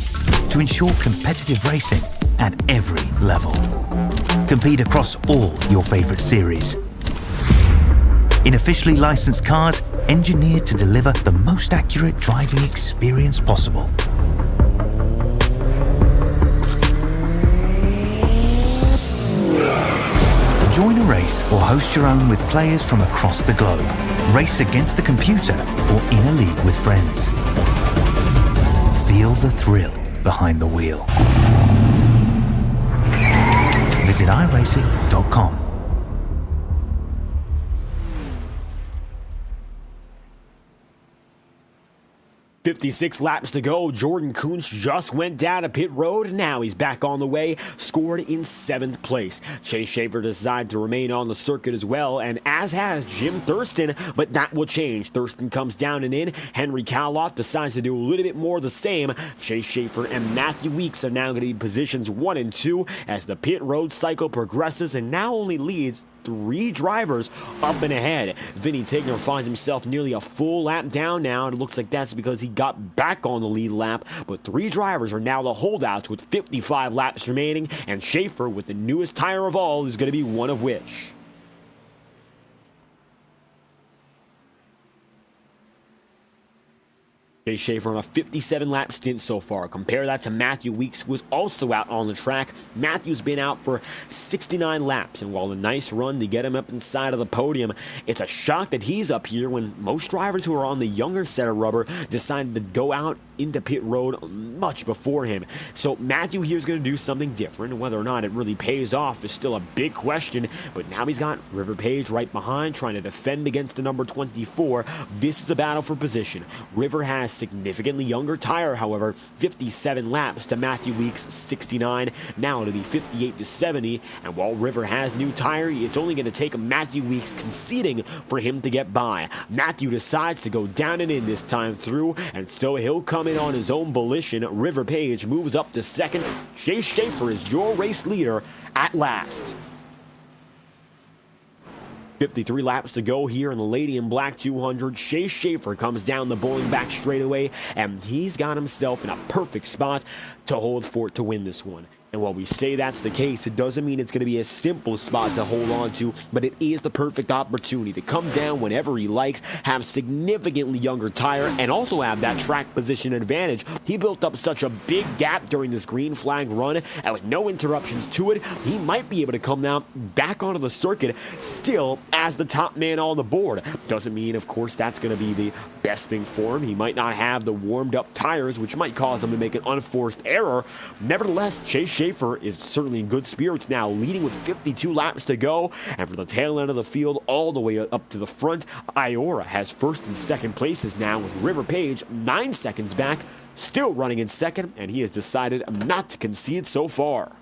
to ensure competitive racing at every level. Compete across all your favorite series in officially licensed cars engineered to deliver the most accurate driving experience possible. Join a race or host your own with players from across the globe. Race against the computer or in a league with friends. Feel the thrill behind the wheel. Visit iRacing.com. 56 laps to go. Jordan Kuntz just went down a pit road. Now he's back on the way, scored in 7th place. Chase Schaefer decided to remain on the circuit as well, and as has Jim Thurston, but that will change. Thurston comes down and in. Henry Kaloff decides to do a little bit more of the same. Chase Schaefer and Matthew Weeks are now going to be positions 1 and 2 as the pit road cycle progresses, and now only leads 3 drivers up and ahead. Vinny Tigner finds himself nearly a full lap down now, and it looks like that's because he got back on the lead lap, but 3 drivers are now the holdouts with 55 laps remaining, and Schaefer, with the newest tire of all, is going to be one of which. Chase Schaefer on a 57-lap stint so far. Compare that to Matthew Weeks, who was also out on the track. Matthew's been out for 69 laps, and while a nice run to get him up inside of the podium, it's a shock that he's up here when most drivers who are on the younger set of rubber decided to go out into pit road much before him. So Matthew here is going to do something different, and whether or not it really pays off is still a big question, but now he's got River Page right behind trying to defend against the number 24. This is a battle for position. River has significantly younger tire, however, 57 laps to Matthew Weeks' 69. Now it'll be 58 to 70, and while River has new tire, it's only going to take Matthew Weeks conceding for him to get by. Matthew decides to go down and in this time through, and so he'll come in on his own volition. River Page moves up to 2nd. Chase Schaefer is your race leader at last. 53 laps to go here in the Lady in Black 200. Chase Schaefer comes down the bowling back straightaway, and he's got himself in a perfect spot to hold fort to win this one. And while we say that's the case, it doesn't mean it's going to be a simple spot to hold on to, but it is the perfect opportunity to come down whenever he likes, have significantly younger tire, and also have that track position advantage. He built up such a big gap during this green flag run, and with no interruptions to it, he might be able to come now back onto the circuit still as the top man on the board. Doesn't mean, of course, that's going to be the best thing for him. He might not have the warmed up tires, which might cause him to make an unforced error. Nevertheless, Chase Schaefer is certainly in good spirits now, leading with 52 laps to go. And from the tail end of the field all the way up to the front, IORA has first and second places now, with River Page 9 seconds back, still running in second, and he has decided not to concede so far.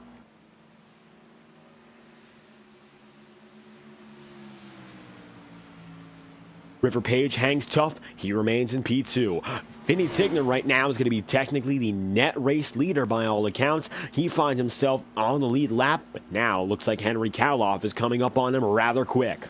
River Page hangs tough. He remains in P2. Vinny Tigner right now is going to be technically the net race leader by all accounts. He finds himself on the lead lap, but now looks like Henry Kaloff is coming up on him rather quick.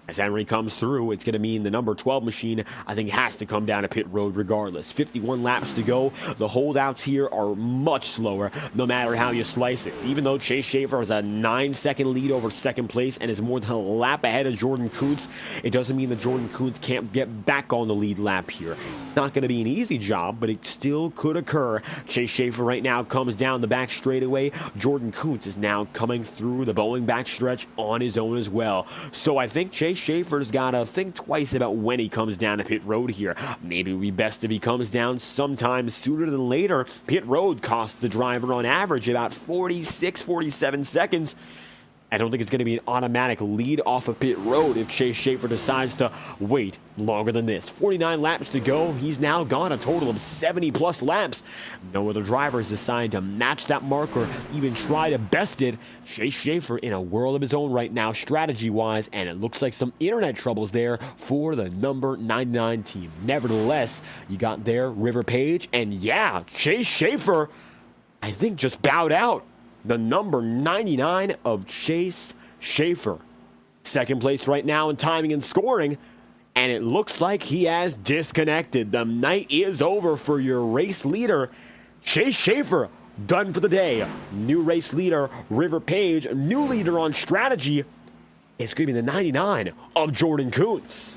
As Henry comes through, it's going to mean the number 12 machine, I think, has to come down to pit road regardless. 51 laps to go. The holdouts here are much slower, no matter how you slice it. Even though Chase Schaefer has a 9-second lead over second place and is more than a lap ahead of Jordan Kuntz, it doesn't mean that Jordan Kuntz can't get back on the lead lap here. Not going to be an easy job, but it still could occur. Chase Schaefer right now comes down the back straightaway. Jordan Kuntz is now coming through the Boeing backstretch on his own as well. So I think Chase Schaefer's got to think twice about when he comes down to pit road here. Maybe it would be best if he comes down sometime sooner than later. Pit road costs the driver on average about 46, 47 seconds. I don't think it's going to be an automatic lead off of pit road if Chase Schaefer decides to wait longer than this. 49 laps to go. He's now gone a total of 70 plus laps. No other drivers decide to match that mark or even try to best it. Chase Schaefer in a world of his own right now, strategy-wise, and it looks like some internet troubles there for the number 99 team. Nevertheless, you got there River Page, and yeah, Chase Schaefer, I think, just bowed out. The number 99 of Chase Schaefer. Second place right now in timing and scoring, and it looks like he has disconnected. The night is over for your race leader, Chase Schaefer. Done for the day. New race leader, River Page. New leader on strategy. It's going to be the 99 of Jordan Kuntz.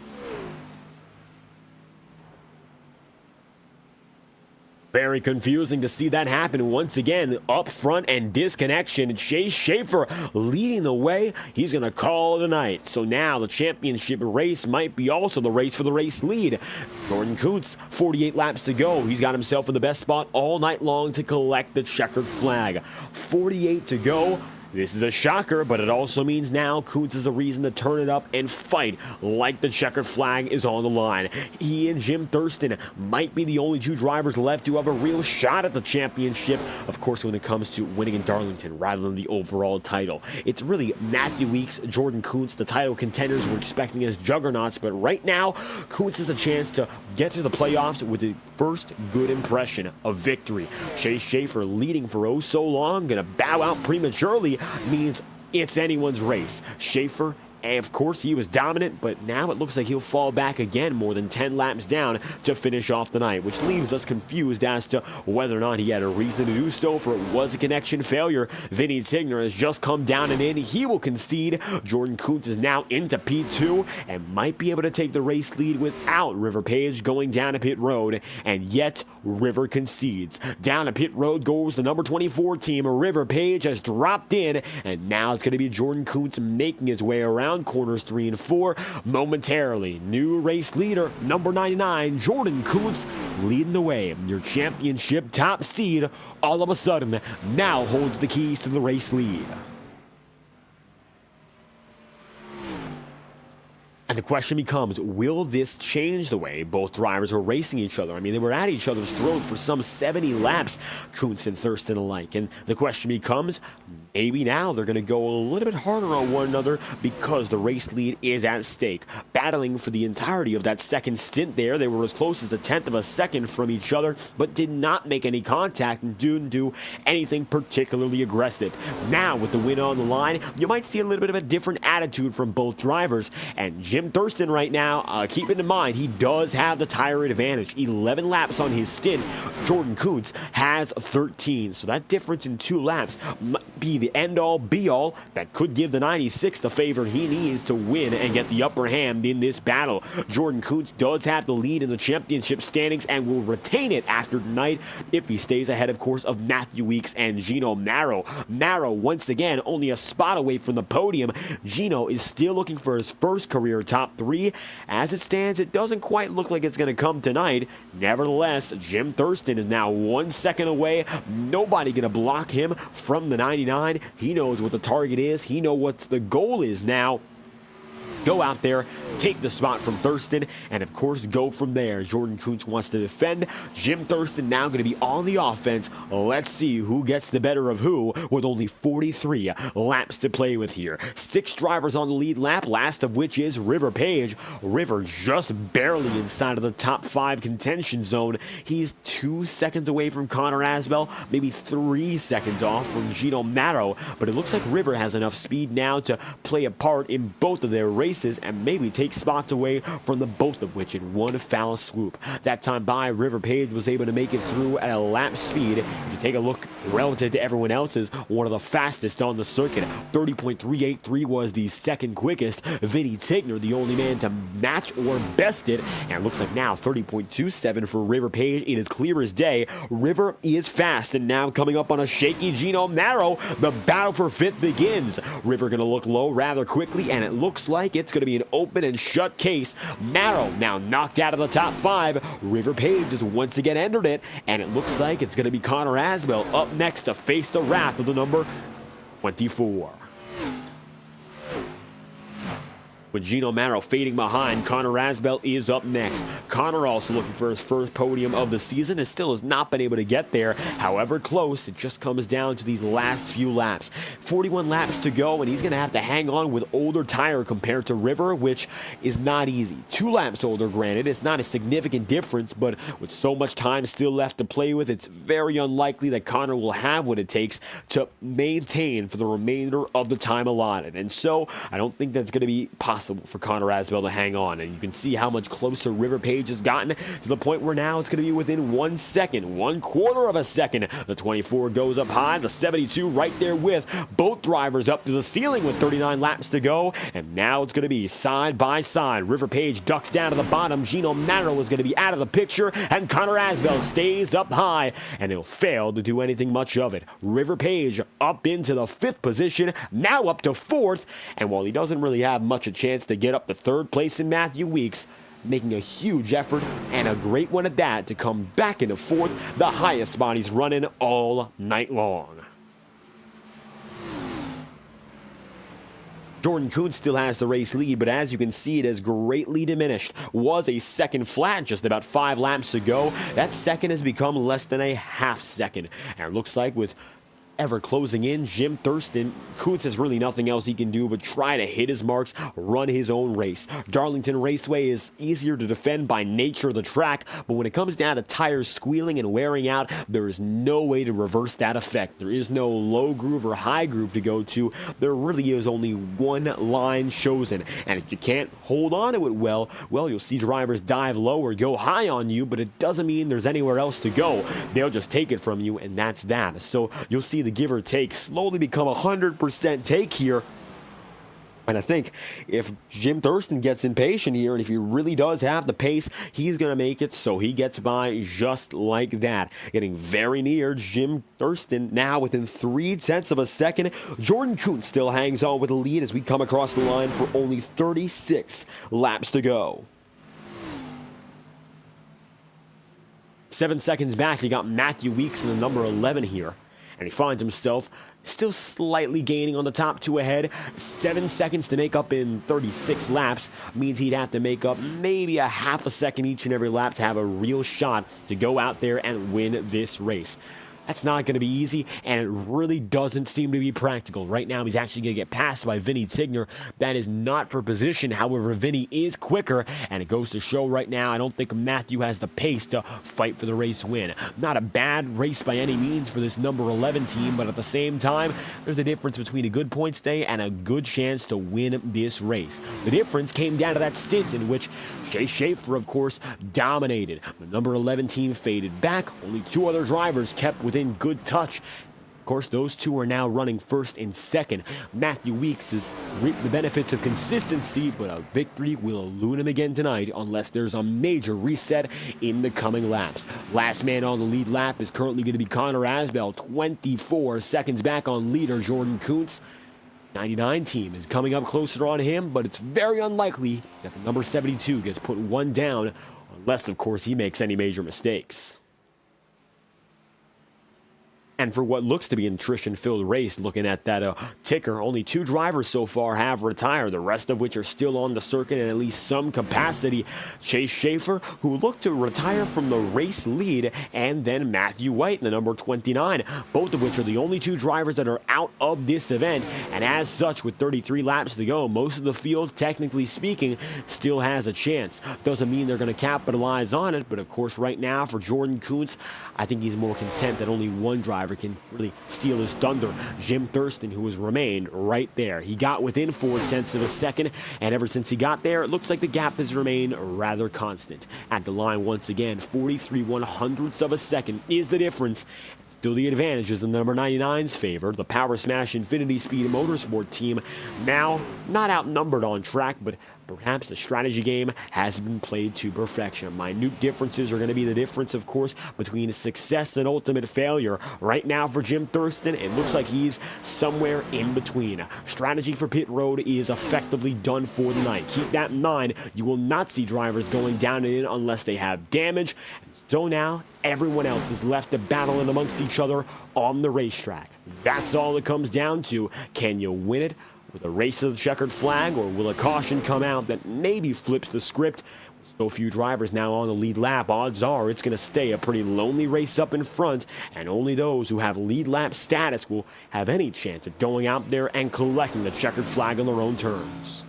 Very confusing to see that happen once again. Up front and disconnection. Chase Schaefer leading the way. He's going to call it a night. So now the championship race might be also the race for the race lead. Jordan Kuntz, 48 laps to go. He's got himself in the best spot all night long to collect the checkered flag. 48 to go. This is a shocker, but it also means now Kuntz is a reason to turn it up and fight like the checkered flag is on the line. He and Jim Thurston might be the only two drivers left to have a real shot at the championship, of course, when it comes to winning in Darlington rather than the overall title. It's really Matthew Weeks, Jordan Kuntz, the title contenders we're expecting as juggernauts, but right now, Kuntz has a chance to get to the playoffs with the first good impression of victory. Chase Schaefer leading for oh so long, gonna bow out prematurely, means it's anyone's race. Schaefer, and of course, he was dominant, but now it looks like he'll fall back again more than 10 laps down to finish off the night, which leaves us confused as to whether or not he had a reason to do so, for it was a connection failure. Vinny Tigner has just come down and in. He will concede. Jordan Kuntz is now into P2 and might be able to take the race lead without River Page going down to pit road, and yet River concedes. Down to pit road goes the number 24 team. River Page has dropped in, and now it's going to be Jordan Kuntz making his way around corners 3 and 4 momentarily. New race leader, number 99, Jordan Kuntz, leading the way. Your championship top seed, all of a sudden, now holds the keys to the race lead. And the question becomes, will this change the way both drivers are racing each other? I mean, they were at each other's throat for some 70 laps, Kuntz and Thurston alike. And the question becomes, maybe now they're going to go a little bit harder on one another because the race lead is at stake. Battling for the entirety of that second stint there, they were as close as a tenth of a second from each other, but did not make any contact and didn't do anything particularly aggressive. Now, with the win on the line, you might see a little bit of a different attitude from both drivers, and Jim Jim Thurston right now, keeping in mind, he does have the tire advantage. 11 laps on his stint. Jordan Kuntz has 13. So that difference in 2 laps might be the end-all, be-all that could give the 96 the favor he needs to win and get the upper hand in this battle. Jordan Kuntz does have the lead in the championship standings and will retain it after tonight if he stays ahead, of course, of Matthew Weeks and Gino Marrow. Marrow, once again, only a spot away from the podium. Gino is still looking for his first career top 3. As it stands, it doesn't quite look like it's going to come tonight. Nevertheless, Jim Thurston is now 1 second away. Nobody going to block him from the 99. He knows what the target is. He knows what the goal is now. Go out there, take the spot from Thurston, and of course go from there. Jordan Kuntz wants to defend. Jim Thurston now going to be on the offense. Let's see who gets the better of who with only 43 laps to play with here. 6 drivers on the lead lap, last of which is River Page. River just barely inside of the top 5 contention zone. He's 2 seconds away from Connor Asbell, maybe 3 seconds off from Gino Marrow, but it looks like River has enough speed now to play a part in both of their races and maybe take spots away from the both of which in one foul swoop. That time by, River Page was able to make it through at a lap speed. If you take a look relative to everyone else's, one of the fastest on the circuit. 30.383 was the second quickest. Vinny Tigner, the only man to match or best it, and it looks like now 30.27 for River Page. It is clear as day. River is fast, and now coming up on a shaky Gino Marrow, the battle for 5th begins. River going to look low rather quickly, and it looks like it's going to be an open and shut case. Marrow now knocked out of the top 5. River Page has once again entered it, and it looks like it's going to be Connor Asbell up next to face the wrath of the number 24. With Gino Marrow fading behind, Connor Asbell is up next. Connor also looking for his first podium of the season and still has not been able to get there. However close, it just comes down to these last few laps. 41 laps to go, and he's going to have to hang on with older tire compared to River, which is not easy. 2 laps older, granted. It's not a significant difference, but with so much time still left to play with, it's very unlikely that Connor will have what it takes to maintain for the remainder of the time allotted. And so, I don't think that's going to be possible for Connor Asbell to hang on, and you can see how much closer River Page has gotten to the point where now it's going to be within 1 second, 1/4 of a second. The 24 goes up high, the 72 right there with both drivers up to the ceiling with 39 laps to go, and now it's going to be side by side. River Page ducks down to the bottom. Gino Marrow is going to be out of the picture, and Connor Asbell stays up high, and he'll fail to do anything much of it. River Page up into the 5th position, now up to 4th, and while he doesn't really have much a chance to get up to 3rd place in Matthew Weeks, making a huge effort and a great one at that to come back into 4th, the highest spot he's running all night long. Jordan Kuntz still has the race lead, but as you can see, it has greatly diminished. Was a second flat just about 5 laps ago. That second has become less than a half second, and it looks like with ever closing in, Jim Thurston, Kuntz has really nothing else he can do but try to hit his marks, run his own race. Darlington Raceway is easier to defend by nature of the track, but when it comes down to tires squealing and wearing out, there is no way to reverse that effect. There is no low groove or high groove to go to. There really is only one line chosen, and if you can't hold on to it well, you'll see drivers dive low or go high on you, but it doesn't mean there's anywhere else to go. They'll just take it from you, and that's that. So you'll see the give or take slowly become 100% take here. And I think if Jim Thurston gets impatient here, and if he really does have the pace, he's going to make it so he gets by just like that. Getting very near Jim Thurston now within 0.3 of a second. Jordan Kuntz still hangs on with the lead as we come across the line for only 36 laps to go. 7 seconds back, you got Matthew Weeks in the number 11 here. And he finds himself still slightly gaining on the top 2 ahead. 7 seconds to make up in 36 laps means he'd have to make up maybe a half a second each and every lap to have a real shot to go out there and win this race. That's not going to be easy, and it really doesn't seem to be practical. Right now, he's actually going to get passed by Vinny Tigner. That is not for position. However, Vinny is quicker, and it goes to show right now, I don't think Matthew has the pace to fight for the race win. Not a bad race by any means for this number 11 team, but at the same time, there's a difference between a good points day and a good chance to win this race. The difference came down to that stint in which Schaefer, of course, dominated. The number 11 team faded back. Only two other drivers kept within good touch. Of course, those two are now running first and second. Matthew Weeks has reaped the benefits of consistency, but a victory will elude him again tonight unless there's a major reset in the coming laps. Last man on the lead lap is currently going to be Connor Asbell, 24 seconds back on leader Jordan Kuntz. 99 team is coming up closer on him, but it's very unlikely that the number 72 gets put one down, unless, of course, he makes any major mistakes. And for what looks to be an attrition-filled race, looking at that ticker, only two drivers so far have retired, the rest of which are still on the circuit in at least some capacity. Chase Schaefer, who looked to retire from the race lead, and then Matthew White, the number 29, both of which are the only two drivers that are out of this event. And as such, with 33 laps to go, most of the field, technically speaking, still has a chance. Doesn't mean they're going to capitalize on it, but of course right now for Jordan Kuntz, I think he's more content that only one driver can really steal his thunder. Jim Thurston, who has remained right there. He got within 0.4 of a second, and ever since he got there, it looks like the gap has remained rather constant. At the line once again, 43/100ths of a second is the difference. Still the advantage is in the number 99's favor. The Power Smash Infinity Speed Motorsport team now not outnumbered on track, but perhaps the strategy game has been played to perfection. Minute differences are going to be the difference, of course, between success and ultimate failure. Right now for Jim Thurston, it looks like he's somewhere in between. Strategy for pit road is effectively done for the night. Keep that in mind. You will not see drivers going down and in unless they have damage. So now, everyone else is left to battle amongst each other on the racetrack. That's all it comes down to. Can you win it with a race of the checkered flag, or will a caution come out that maybe flips the script? With so few drivers now on the lead lap, odds are it's going to stay a pretty lonely race up in front, and only those who have lead lap status will have any chance of going out there and collecting the checkered flag on their own terms.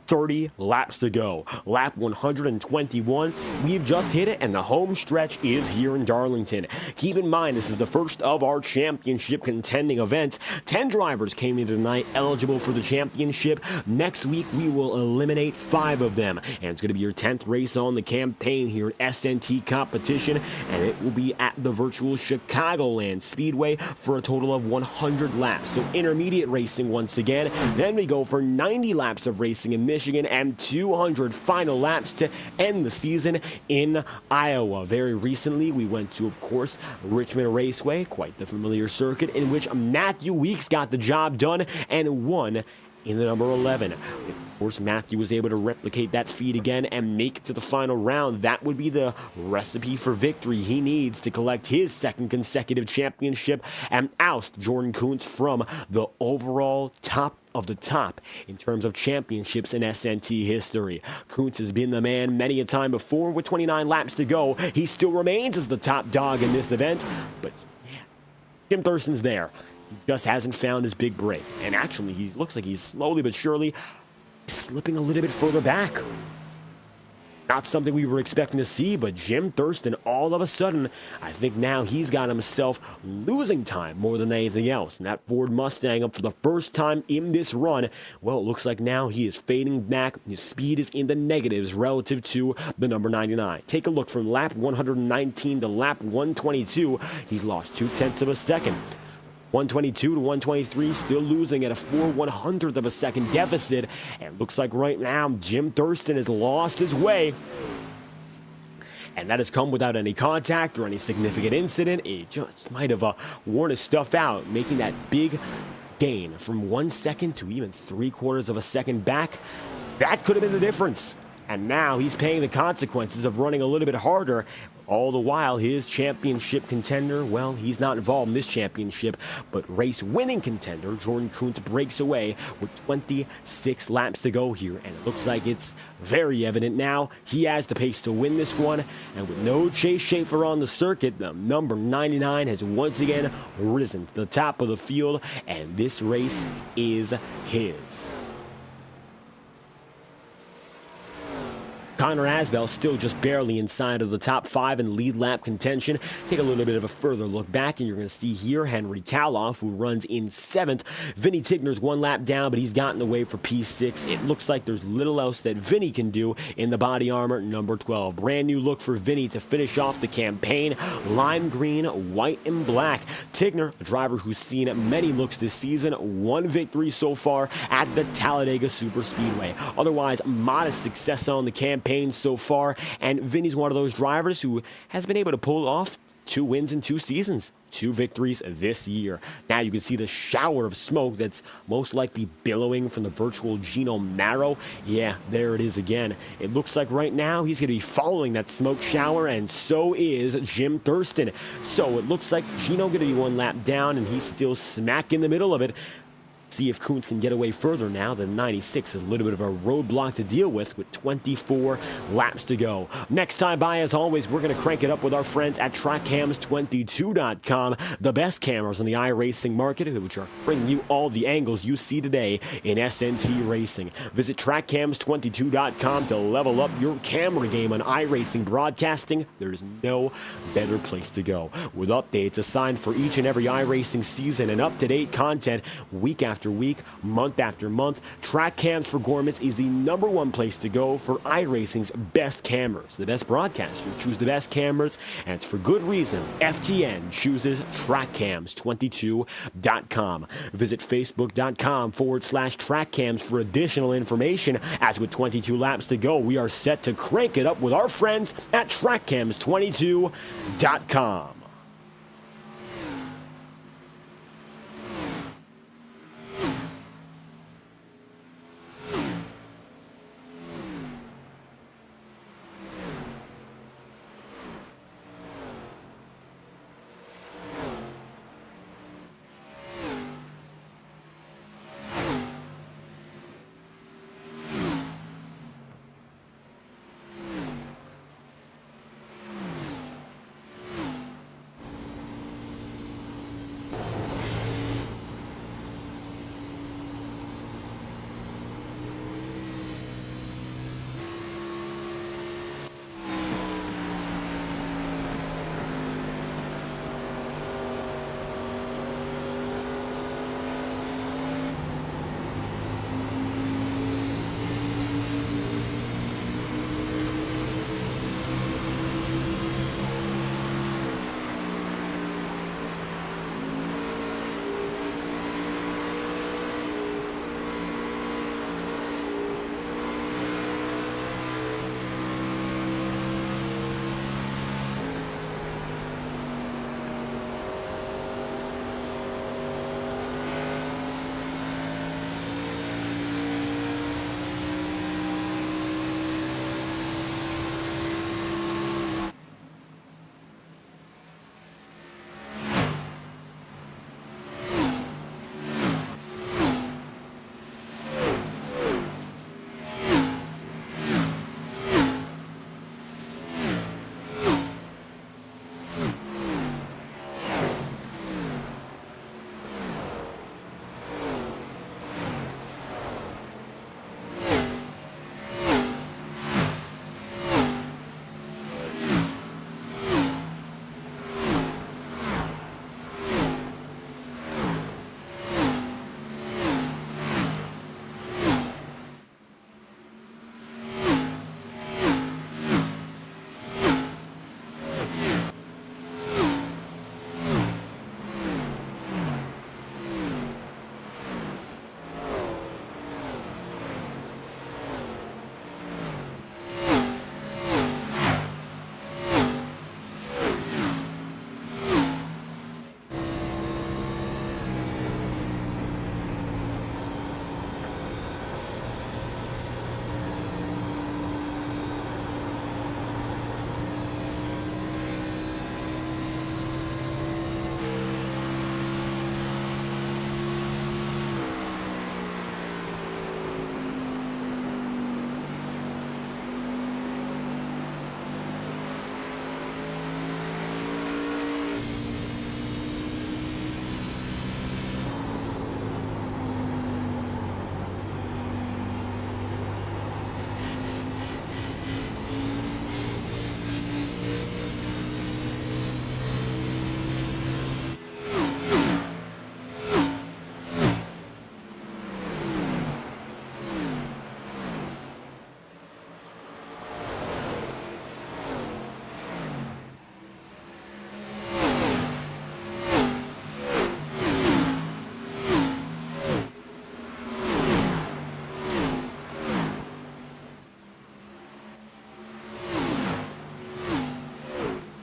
30 laps to go. Lap 121. We've just hit it, and the home stretch is here in Darlington. Keep in mind, this is the first of our championship contending events. 10 drivers came in tonight eligible for the championship. Next week, we will eliminate 5 of them, and it's going to be your 10th race on the campaign here at SNT competition, and it will be at the virtual Chicagoland Speedway for a total of 100 laps. So intermediate racing once again. Then we go for 90 laps of racing in Michigan and 200 final laps to end the season in Iowa. Very recently, we went to, of course, Richmond Raceway, quite the familiar circuit, in which Matthew Weeks got the job done and won in the number 11. Of course, Matthew was able to replicate that feat again and make it to the final round. That would be the recipe for victory he needs to collect his second consecutive championship and oust Jordan Kuntz from the overall top of the top in terms of championships in SNT history. Kuntz has been the man many a time before. With 29 laps to go, he still remains as the top dog in this event, but yeah, Jim Thurston's there. He just hasn't found his big break. And actually, he looks like he's slowly but surely slipping a little bit further back. Not something we were expecting to see, but Jim Thurston, all of a sudden, I think now he's got himself losing time more than anything else. And that Ford Mustang, up for the first time in this run, well, it looks like now he is fading back. His speed is in the negatives relative to the number 99. Take a look from lap 119 to lap 122. He's lost 0.2 of a second. 122 to 123, still losing at a 4/100th of a second deficit. And looks like right now, Jim Thurston has lost his way. And that has come without any contact or any significant incident. He just might have worn his stuff out, making that big gain from 1 second to even 3/4 of a second back. That could have been the difference. And now he's paying the consequences of running a little bit harder. All the while, his championship contender, well, he's not involved in this championship, but race-winning contender Jordan Kuntz breaks away with 26 laps to go here, and it looks like it's very evident now he has the pace to win this one, and with no Chase Schaefer on the circuit, the number 99 has once again risen to the top of the field, and this race is his. Connor Asbell still just barely inside of the top 5 in lead lap contention. Take a little bit of a further look back, and you're going to see here Henry Kaloff, who runs in 7th. Vinny Tigner's 1 lap down, but he's gotten away for P6. It looks like there's little else that Vinny can do in the body armor, number 12. Brand new look for Vinny to finish off the campaign. Lime green, white, and black. Tigner, a driver who's seen many looks this season, 1 victory so far at the Talladega Superspeedway. Otherwise, modest success on the campaign so far, and Vinny's one of those drivers who has been able to pull off 2 wins in 2 seasons, 2 victories this year. Now you can see the shower of smoke that's most likely billowing from the virtual Gino Marrow. Yeah, there it is again. It looks like right now he's going to be following that smoke shower, and so is Jim Thurston. So it looks like Gino going to be 1 lap down, and he's still smack in the middle of it. See if Kuntz can get away further now. The 96 is a little bit of a roadblock to deal with 24 laps to go. Next time by, as always, we're going to crank it up with our friends at TrackCams22.com, the best cameras on the iRacing market, which are bringing you all the angles you see today in SNT racing. Visit TrackCams22.com to level up your camera game on iRacing broadcasting. There's no better place to go. With updates assigned for each and every iRacing season and up-to-date content week after week, month after month, Track Cams for Gormans is the #1 place to go for iRacing's best cameras. The best broadcasters choose the best cameras, and it's for good reason. FTN chooses TrackCams22.com. Visit Facebook.com/TrackCams for additional information. As with 22 laps to go, we are set to crank it up with our friends at TrackCams22.com.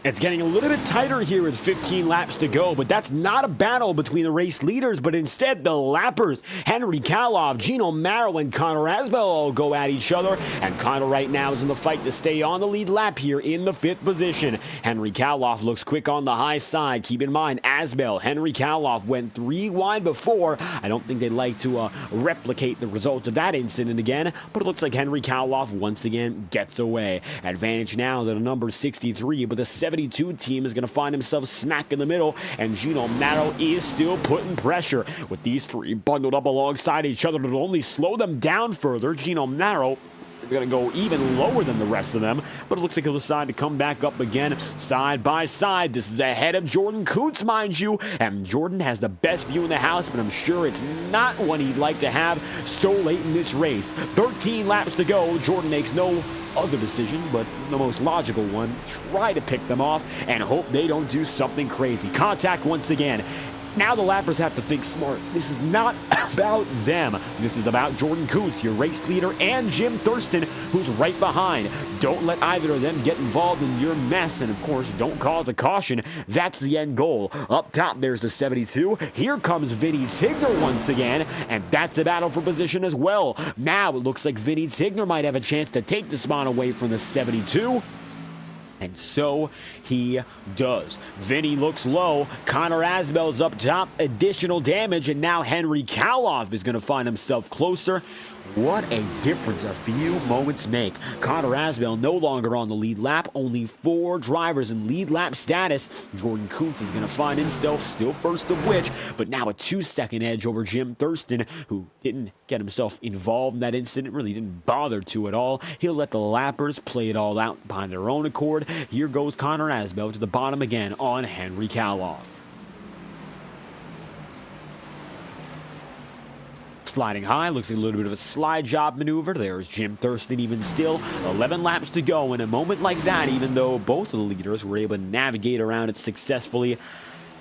It's getting a little bit tighter here with 15 laps to go, but that's not a battle between the race leaders, but instead the lappers. Henry Kaloff, Gino Marrow, and Connor Asbell all go at each other, and Connor right now is in the fight to stay on the lead lap here in the 5th position. Henry Kaloff looks quick on the high side. Keep in mind, Asbell, Henry Kaloff went 3 wide before. I don't think they'd like to replicate the result of that incident again, but it looks like Henry Kaloff once again gets away. Advantage now to the number 63, but the 72 team is going to find himself smack in the middle, and Gino Marrow is still putting pressure. With these three bundled up alongside each other, it'll only slow them down further. Gino Marrow is going to go even lower than the rest of them, but it looks like he'll decide to come back up again side by side. This is ahead of Jordan Kuntz, mind you, and Jordan has the best view in the house, but I'm sure it's not one he'd like to have so late in this race. 13 laps to go. Jordan makes no other decision, but the most logical one. Try to pick them off and hope they don't do something crazy. Contact once again. Now the lappers have to think smart. This is not about them. This is about Jordan Kuntz, your race leader, and Jim Thurston, who's right behind. Don't let either of them get involved in your mess, and of course, don't cause a caution. That's the end goal. Up top, there's the 72. Here comes Vinny Tigner once again, and that's a battle for position as well. Now it looks like Vinny Tigner might have a chance to take the spot away from the 72. And so he does. Vinny looks low. Connor Asbell's up top. Additional damage. And now Henry Kaloff is going to find himself closer. What a difference a few moments make. Connor Asbell no longer on the lead lap. Only 4 drivers in lead lap status. Jordan Kuntz is going to find himself still first of which, but now a 2-second edge over Jim Thurston, who didn't get himself involved in that incident, really didn't bother to at all. He'll let the lappers play it all out behind their own accord. Here goes Connor Asbell to the bottom again on Henry Kaloff. Sliding high, looks like a little bit of a slide job maneuver. There's Jim Thurston even still. 11 laps to go. In a moment like that, even though both of the leaders were able to navigate around it successfully,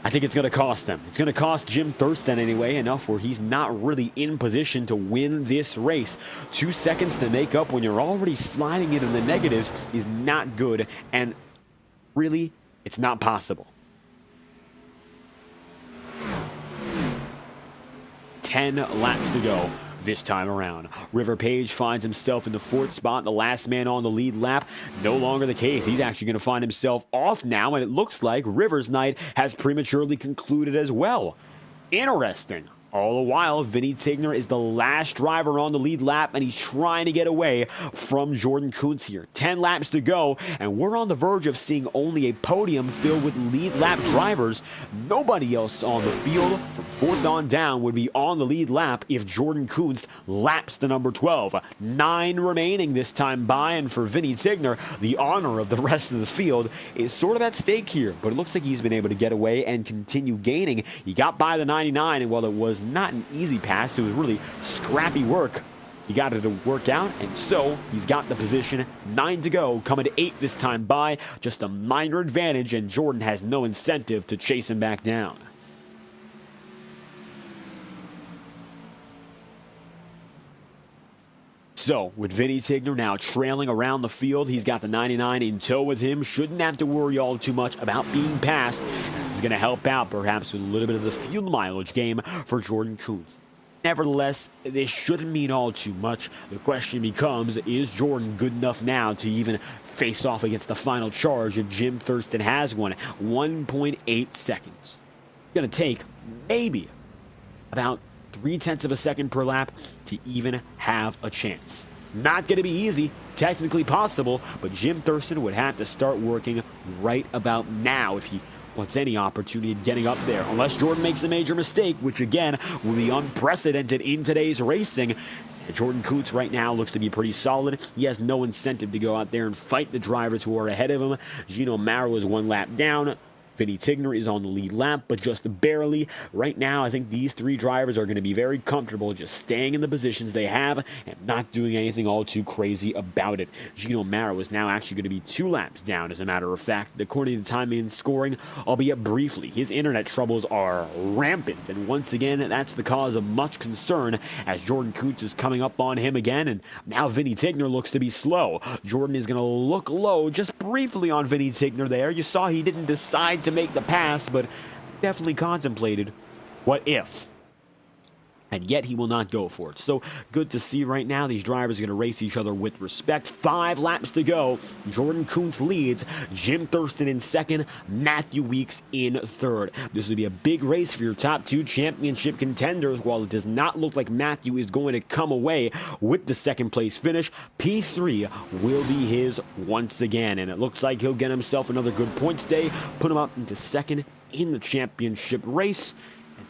I think it's going to cost them. It's going to cost Jim Thurston anyway, enough where he's not really in position to win this race. 2 seconds to make up when you're already sliding into the negatives is not good, and really, it's not possible. 10 laps to go this time around. River Page finds himself in the 4th spot, the last man on the lead lap. No longer the case. He's actually going to find himself off now, and it looks like River's night has prematurely concluded as well. Interesting. All the while, Vinny Tigner is the last driver on the lead lap, and he's trying to get away from Jordan Kuntz here. 10 laps to go, and we're on the verge of seeing only a podium filled with lead lap drivers. Nobody else on the field from 4th on down would be on the lead lap if Jordan Kuntz laps the number 12. 9 remaining this time by, and for Vinny Tigner, the honor of the rest of the field is sort of at stake here, but it looks like he's been able to get away and continue gaining. He got by the 99, and while it was not an easy pass, it was really scrappy work. He got it to work out, and so he's got the position. 9 to go, coming to 8 this time by. Just a minor advantage, and Jordan has no incentive to chase him back down. So, with Vinny Tigner now trailing around the field, he's got the 99 in tow with him. Shouldn't have to worry all too much about being passed. This is going to help out, perhaps, with a little bit of the fuel mileage game for Jordan Kuntz. Nevertheless, this shouldn't mean all too much. The question becomes, is Jordan good enough now to even face off against the final charge if Jim Thurston has one? 1.8 seconds. Going to take maybe about 0.3 of a second per lap to even have a chance. Not going to be easy, technically possible, but Jim Thurston would have to start working right about now if he wants any opportunity of getting up there, unless Jordan makes a major mistake, which again will be unprecedented in today's racing. Jordan Kuntz right now looks to be pretty solid. He has no incentive to go out there and fight the drivers who are ahead of him. Gino Marrow is 1 lap down. Vinny Tigner is on the lead lap, but just barely. Right now, I think these three drivers are going to be very comfortable just staying in the positions they have and not doing anything all too crazy about it. Gino Maro is now actually going to be 2 laps down, as a matter of fact, according to timing and scoring, albeit briefly. His internet troubles are rampant, and once again, that's the cause of much concern as Jordan Kuntz is coming up on him again, and now Vinny Tigner looks to be slow. Jordan is going to look low just briefly on Vinny Tigner there. You saw he didn't decide to make the pass, but definitely contemplated what if. And yet he will not go for it. So good to see right now. These drivers are going to race each other with respect. 5 laps to go. Jordan Kuntz leads. Jim Thurston in second. Matthew Weeks in third. This will be a big race for your top 2 championship contenders. While it does not look like Matthew is going to come away with the second place finish, P3 will be his once again. And it looks like he'll get himself another good points day. Put him up into second in the championship race.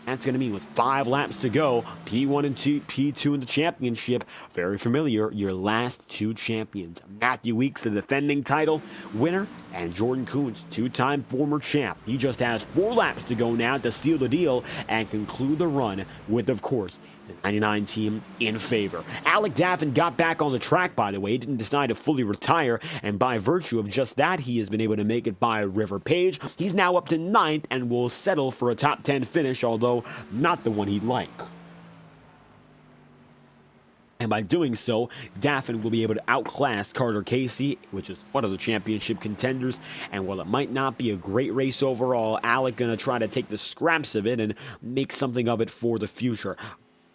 That's going to mean with 5 laps to go, P1 and P2 in the championship. Very familiar, your last 2 champions. Matthew Weeks, the defending title winner, and Jordan Kuntz, 2-time former champ. He just has 4 laps to go now to seal the deal and conclude the run with, of course, the 99 team in favor. Alec Daffin got back on the track, by the way. He didn't decide to fully retire, and by virtue of just that, he has been able to make it by River Page. He's now up to 9th and will settle for a top 10 finish, although not the one he'd like. And by doing so, Daffin will be able to outclass Carter Casey, which is one of the championship contenders. And while it might not be a great race overall, Alec gonna try to take the scraps of it and make something of it for the future.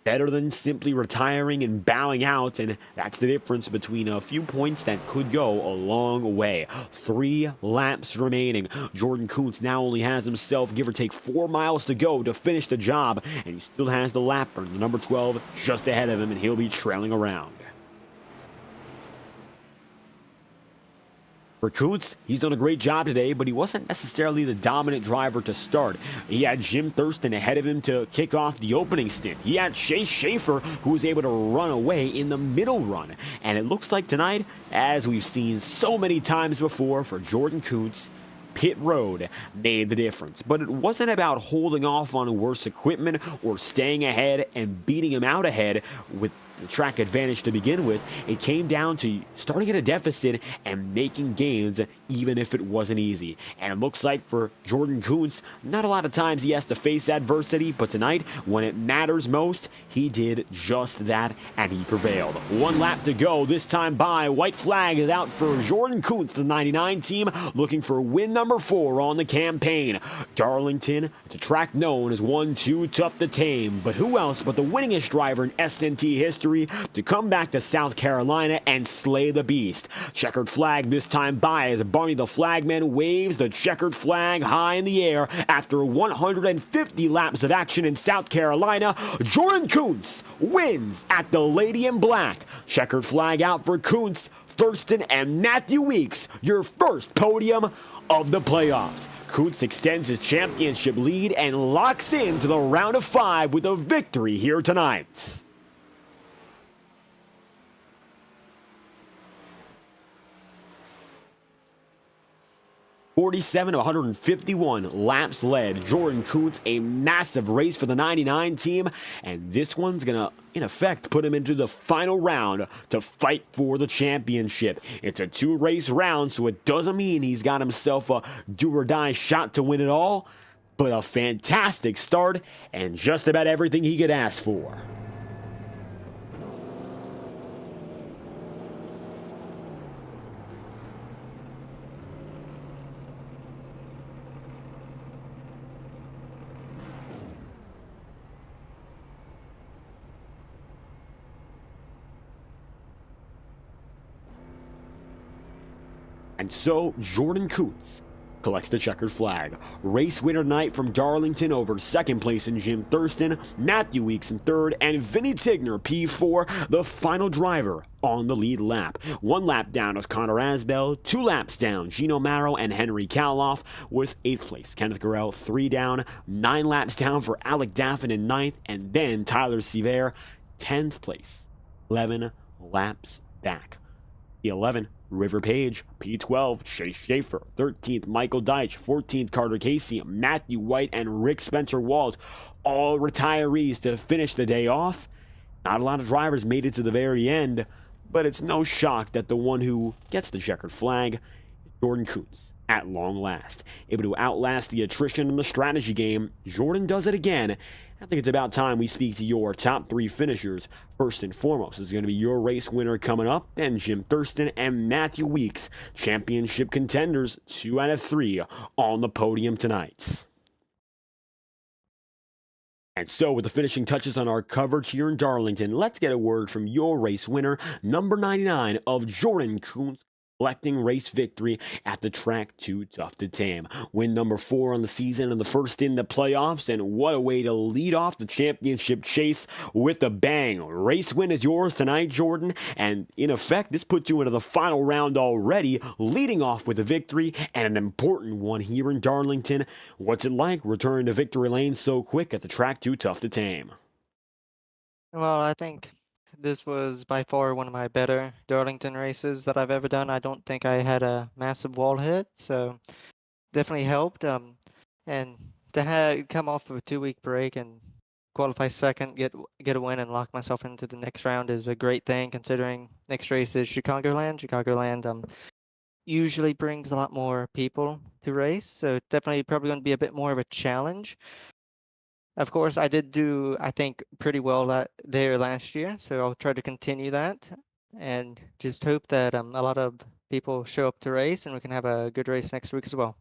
Better than simply retiring and bowing out, and that's the difference between a few points that could go a long way. 3 laps remaining. Jordan Kuntz now only has himself, give or take, 4 miles to go to finish the job, and he still has the lapper, the number 12, just ahead of him, and he'll be trailing around. For Kuntz, he's done a great job today, but he wasn't necessarily the dominant driver to start. He had Jim Thurston ahead of him to kick off the opening stint. He had Schaefer, who was able to run away in the middle run. And it looks like tonight, as we've seen so many times before for Jordan Kuntz, pit road made the difference. But it wasn't about holding off on worse equipment or staying ahead and beating him out ahead with the track advantage to begin with. It came down to starting at a deficit and making gains even if it wasn't easy. And it looks like for Jordan Kuntz, not a lot of times he has to face adversity, but tonight, when it matters most, he did just that and he prevailed. 1 lap to go, this time by. White flag is out for Jordan Kuntz, the 99 team, looking for win number 4 on the campaign. Darlington, it's a track known as one too tough to tame, but who else but the winningest driver in SNT history to come back to South Carolina and slay the beast. Checkered flag this time by as Barney the Flagman waves the checkered flag high in the air after 150 laps of action in South Carolina. Jordan Kuntz wins at the Lady in Black. Checkered flag out for Kuntz, Thurston, and Matthew Weeks, your first podium of the playoffs. Kuntz extends his championship lead and locks into the round of 5 with a victory here tonight. 47 of 151 laps led. Jordan Kuntz, a massive race for the 99 team, and this one's gonna, in effect, put him into the final round to fight for the championship. It's a 2-race round, so it doesn't mean he's got himself a do-or-die shot to win it all, but a fantastic start and just about everything he could ask for. And so, Jordan Kuntz collects the checkered flag. Race winner night from Darlington over second place in Jim Thurston, Matthew Weeks in third, and Vinny Tigner, P4, the final driver on the lead lap. 1 lap down was Connor Asbell, 2 laps down Gino Maro and Henry Kaloff with 8th place. Kenneth Gurrell 3 down, 9 laps down for Alec Daffin in 9th, and then Tyler Sevier 10th place, 11 laps back. The 11 River Page, P12, Chase Schaefer, 13th, Michael Deitch, 14th, Carter Casey, Matthew White, and Rick Spencer Walt, all retirees to finish the day off. Not a lot of drivers made it to the very end, but it's no shock that the one who gets the checkered flag is Jordan Kuntz, at long last. Able to outlast the attrition in the strategy game, Jordan does it again. I think it's about time we speak to your top 3 finishers. First and foremost is going to be your race winner coming up, and Jim Thurston and Matthew Weeks, championship contenders, 2 out of 3 on the podium tonight. And so, with the finishing touches on our coverage here in Darlington, let's get a word from your race winner, number 99 of Jordan Kuntz, collecting race victory at the track too tough to tame. Win number 4 on the season and the first in the playoffs, and what a way to lead off the championship chase with a bang. Race win is yours tonight, Jordan, and in effect, this puts you into the final round already, leading off with a victory and an important one here in Darlington. What's it like returning to victory lane so quick at the track too tough to tame? Well, I think this was by far one of my better Darlington races that I've ever done. I don't think I had a massive wall hit, so definitely helped. And to come off of a 2-week break and qualify second, get a win, and lock myself into the next round is a great thing. Considering next race is Chicagoland. Chicagoland usually brings a lot more people to race, so it's definitely probably going to be a bit more of a challenge. Of course, I did do, I think, pretty well there last year, so I'll try to continue that and just hope that a lot of people show up to race and we can have a good race next week as well.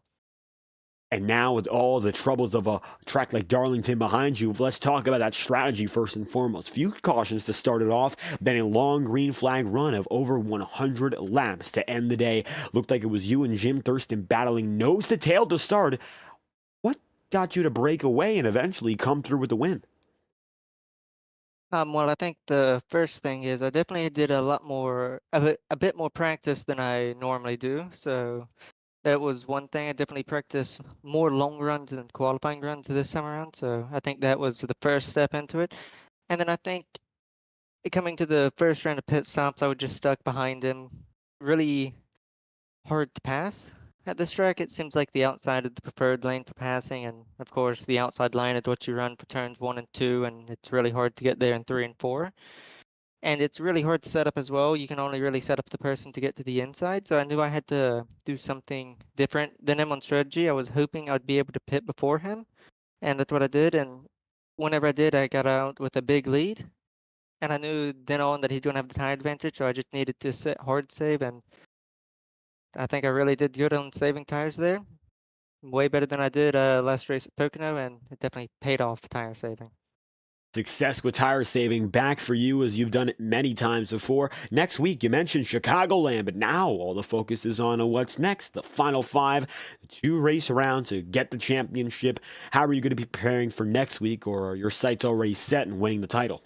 And now, with all the troubles of a track like Darlington behind you, let's talk about that strategy first and foremost. Few cautions to start it off, then a long green flag run of over 100 laps to end the day. Looked like it was you and Jim Thurston battling nose to tail to start. What got you to break away and eventually come through with the win? Well, I think the first thing is I definitely did a bit more practice than I normally do. So that was one thing. I definitely practiced more long runs than qualifying runs this time around. So I think that was the first step into it. And then I think coming to the first round of pit stops, I was just stuck behind him. Really hard to pass. At this track, it seems like the outside of the preferred lane for passing, and of course, the outside line is what you run for turns 1 and 2, and it's really hard to get there in 3 and 4. And it's really hard to set up as well. You can only really set up the person to get to the inside, so I knew I had to do something different than him on strategy. I was hoping I'd be able to pit before him, and that's what I did. And whenever I did, I got out with a big lead, and I knew then on that he's going to have the tire advantage, so I just needed to hard save, and I think I really did good on saving tires there. Way better than I did last race at Pocono, and it definitely paid off tire saving. Success with tire saving back for you as you've done it many times before. Next week, you mentioned Chicagoland, but now all the focus is on what's next, the final 5, 2 race around to get the championship. How are you going to be preparing for next week, or are your sights already set in winning the title?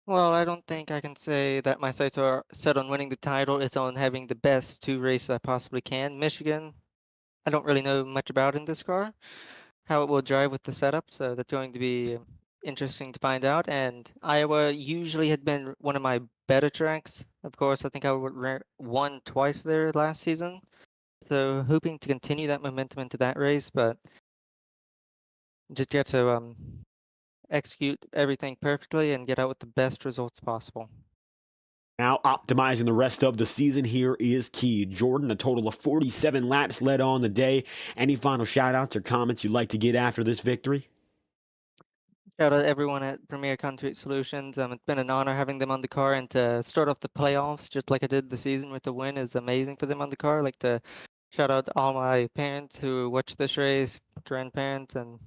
Well, I don't think I can say that my sights are set on winning the title. It's on having the best 2 races I possibly can. Michigan, I don't really know much about in this car, how it will drive with the setup, so that's going to be interesting to find out. And Iowa usually had been one of my better tracks. Of course, I think I won twice there last season, so hoping to continue that momentum into that race, but just get to execute everything perfectly and get out with the best results possible. Now, optimizing the rest of the season here is key. Jordan, a total of 47 laps led on the day. Any final shout-outs or comments you'd like to get after this victory? Shout out to everyone at Premier Concrete Solutions. It's been an honor having them on the car, and to start off the playoffs just like I did the season with the win is amazing for them on the car. I'd like to shout out to all my parents who watch this race, grandparents, and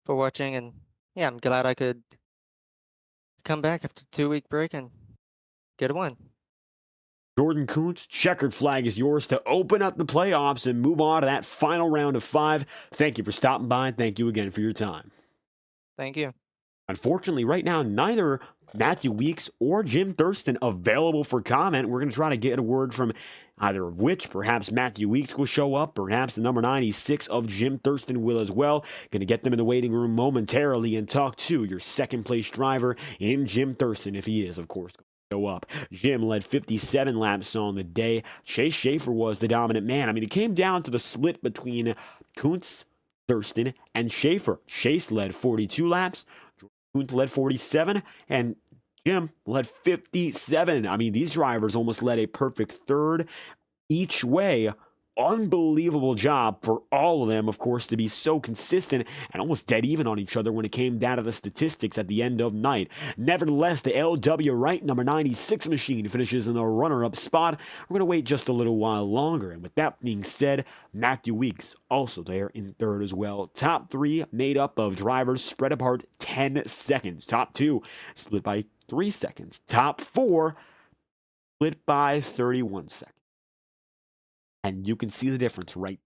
for watching. And yeah, I'm glad I could come back after a 2-week break and get a win. Jordan Kuntz, checkered flag is yours to open up the playoffs and move on to that final round of 5. Thank you for stopping by, and thank you again for your time. Thank you. Unfortunately, right now, neither Matthew Weeks or Jim Thurston available for comment. We're going to try to get a word from either of which. Perhaps Matthew Weeks will show up. Perhaps the number 96 of Jim Thurston will as well. Going to get them in the waiting room momentarily and talk to your second-place driver in Jim Thurston, if he is, of course. go up. Jim led 57 laps on the day. Chase Schaefer was the dominant man. I mean, it came down to the split between Kuntz, Thurston, and Schaefer. Chase led 42 laps, Kuntz led 47, and Jim led 57. I mean, these drivers almost led a perfect third each way. Unbelievable job for all of them, of course, to be so consistent and almost dead even on each other when it came down to the statistics at the end of night. Nevertheless, the LW Wright number 96 machine finishes in the runner-up spot. We're going to wait just a little while longer. And with that being said, Matthew Weeks also there in third as well. Top three made up of drivers spread apart 10 seconds. Top two split by 3 seconds. Top four split by 31 seconds. And you can see the difference right.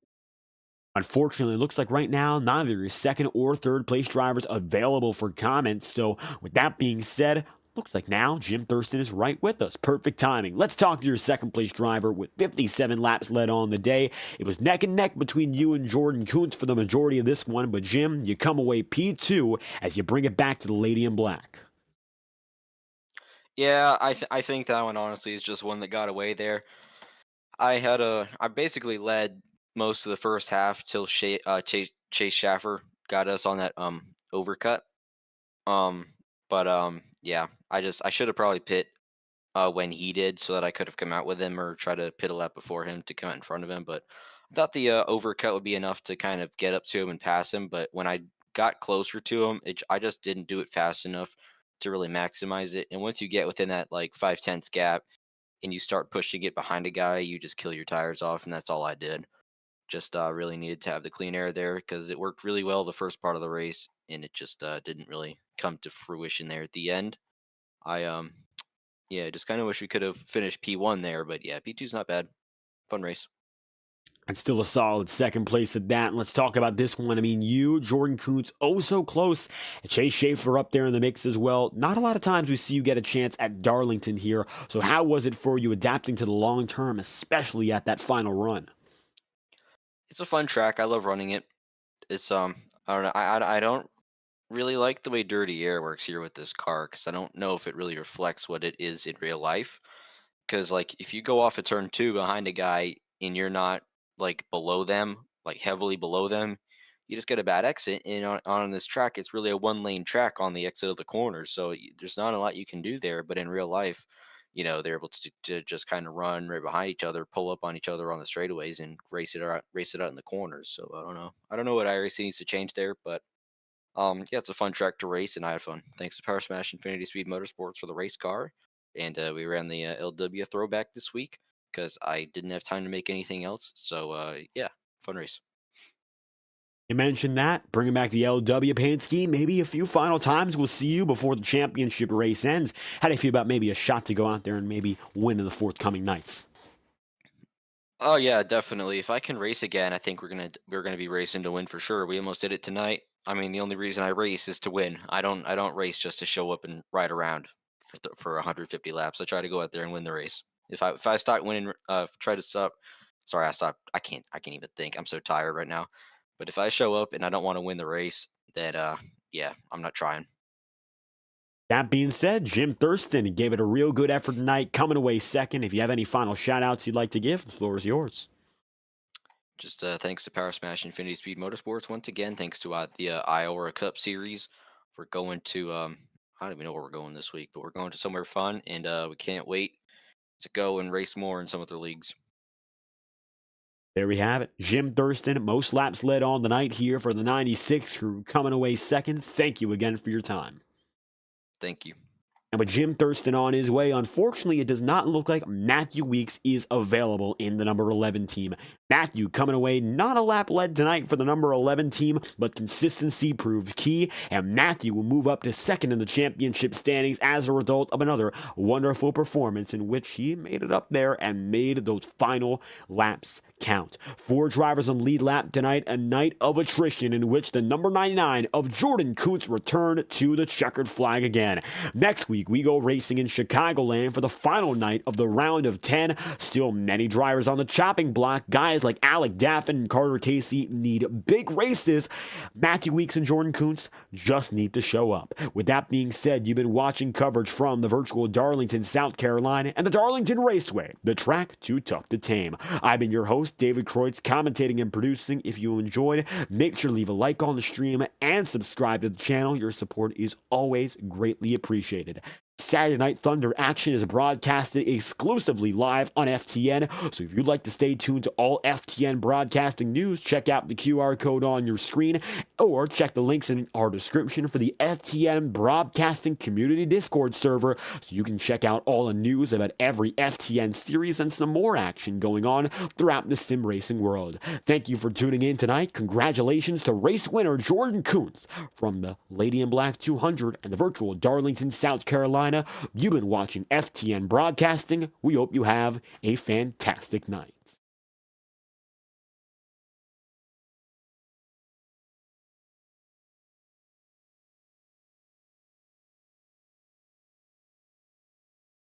Unfortunately, it looks like right now, neither your second or third place drivers available for comments. So with that being said, looks like now Jim Thurston is right with us. Perfect timing. Let's talk to your second place driver with 57 laps led on the day. It was neck and neck between you and Jordan Kuntz for the majority of this one. But Jim, you come away P2 as you bring it back to the Lady in Black. Yeah, I think that one honestly is just one that got away there. I basically led most of the first half till Chase Schaefer got us on that overcut. Yeah, I should have probably pit when he did so that I could have come out with him or try to pit a lap before him to come out in front of him. But I thought the overcut would be enough to kind of get up to him and pass him. But when I got closer to him, I just didn't do it fast enough to really maximize it. And once you get within that like 5/10 gap, and you start pushing it behind a guy, you just kill your tires off, and that's all I did. Just really needed to have the clean air there because it worked really well the first part of the race, and it just didn't really come to fruition there at the end. Yeah, just kind of wish we could have finished P1 there, but yeah, P2's not bad. Fun race. And still a solid second place at that. And let's talk about this one. I mean, you, Jordan Kuntz, oh so close. And Chase Schaefer up there in the mix as well. Not a lot of times we see you get a chance at Darlington here. So how was it for you adapting to the long term, especially at that final run? It's a fun track. I love running it. It's I don't know. I don't really like the way dirty air works here with this car because I don't know if it really reflects what it is in real life. Because like if you go off a turn 2 behind a guy and you're not like below them, like heavily below them, you just get a bad exit. And on this track, it's really a 1-lane track on the exit of the corner, so there's not a lot you can do there. But in real life, they're able to just kind of run right behind each other, pull up on each other on the straightaways, and race it out in the corners. So I don't know what iRacing needs to change there, but yeah, it's a fun track to race, and I had fun. Thanks to Power Smash Infinity Speed Motorsports for the race car, and we ran the LW throwback this week because I didn't have time to make anything else. So, yeah, fun race. You mentioned that. Bringing back the LW paint scheme. Maybe a few final times we'll see you before the championship race ends. How do you feel about maybe a shot to go out there and maybe win in the forthcoming nights? Oh, yeah, definitely. If I can race again, I think we're gonna be racing to win for sure. We almost did it tonight. I mean, the only reason I race is to win. I don't race just to show up and ride around for 150 laps. I try to go out there and win the race. If I start winning, try to stop. Sorry, I stopped. I can't even think. I'm so tired right now. But if I show up and I don't want to win the race, then yeah, I'm not trying. That being said, Jim Thurston gave it a real good effort tonight, coming away second. If you have any final shout-outs you'd like to give, the floor is yours. Just thanks to Power Smash Infinity Speed Motorsports once again. Thanks to the IORA Cup Series. We're going to I don't even know where we're going this week, but we're going to somewhere fun, and we can't wait to go and race more in some other leagues. There we have it. Jim Thurston, most laps led on the night here for the 96 crew, coming away second. Thank you again for your time. Thank you. And with Jim Thurston on his way, unfortunately, it does not look like Matthew Weeks is available in the number 11 team. Matthew coming away, not a lap led tonight for the number 11 team, but consistency proved key, and Matthew will move up to second in the championship standings as a result of another wonderful performance in which he made it up there and made those final laps count. 4 drivers on lead lap tonight, a night of attrition in which the number 99 of Jordan Kuntz returned to the checkered flag again. Next week, week, we go racing in Chicagoland for the final night of the round of 10. Still many drivers on the chopping block. Guys like Alec Daffin and Carter Casey need big races. Matthew Weeks and Jordan Kuntz just need to show up. With that being said, you've been watching coverage from the virtual Darlington, South Carolina, and the Darlington Raceway, the track too tough to tame. I've been your host, David Kreutz, commentating and producing. If you enjoyed, make sure to leave a like on the stream and subscribe to the channel. Your support is always greatly appreciated. Saturday Night Thunder action is broadcasted exclusively live on FTN, so if you'd like to stay tuned to all FTN broadcasting news, check out the QR code on your screen or check the links in our description for the FTN Broadcasting Community Discord server so you can check out all the news about every FTN series and some more action going on throughout the sim racing world. Thank you for tuning in tonight. Congratulations to race winner Jordan Kuntz from the Lady in Black 200 and the virtual Darlington, South Carolina. You've been watching FTN Broadcasting. We hope you have a fantastic night.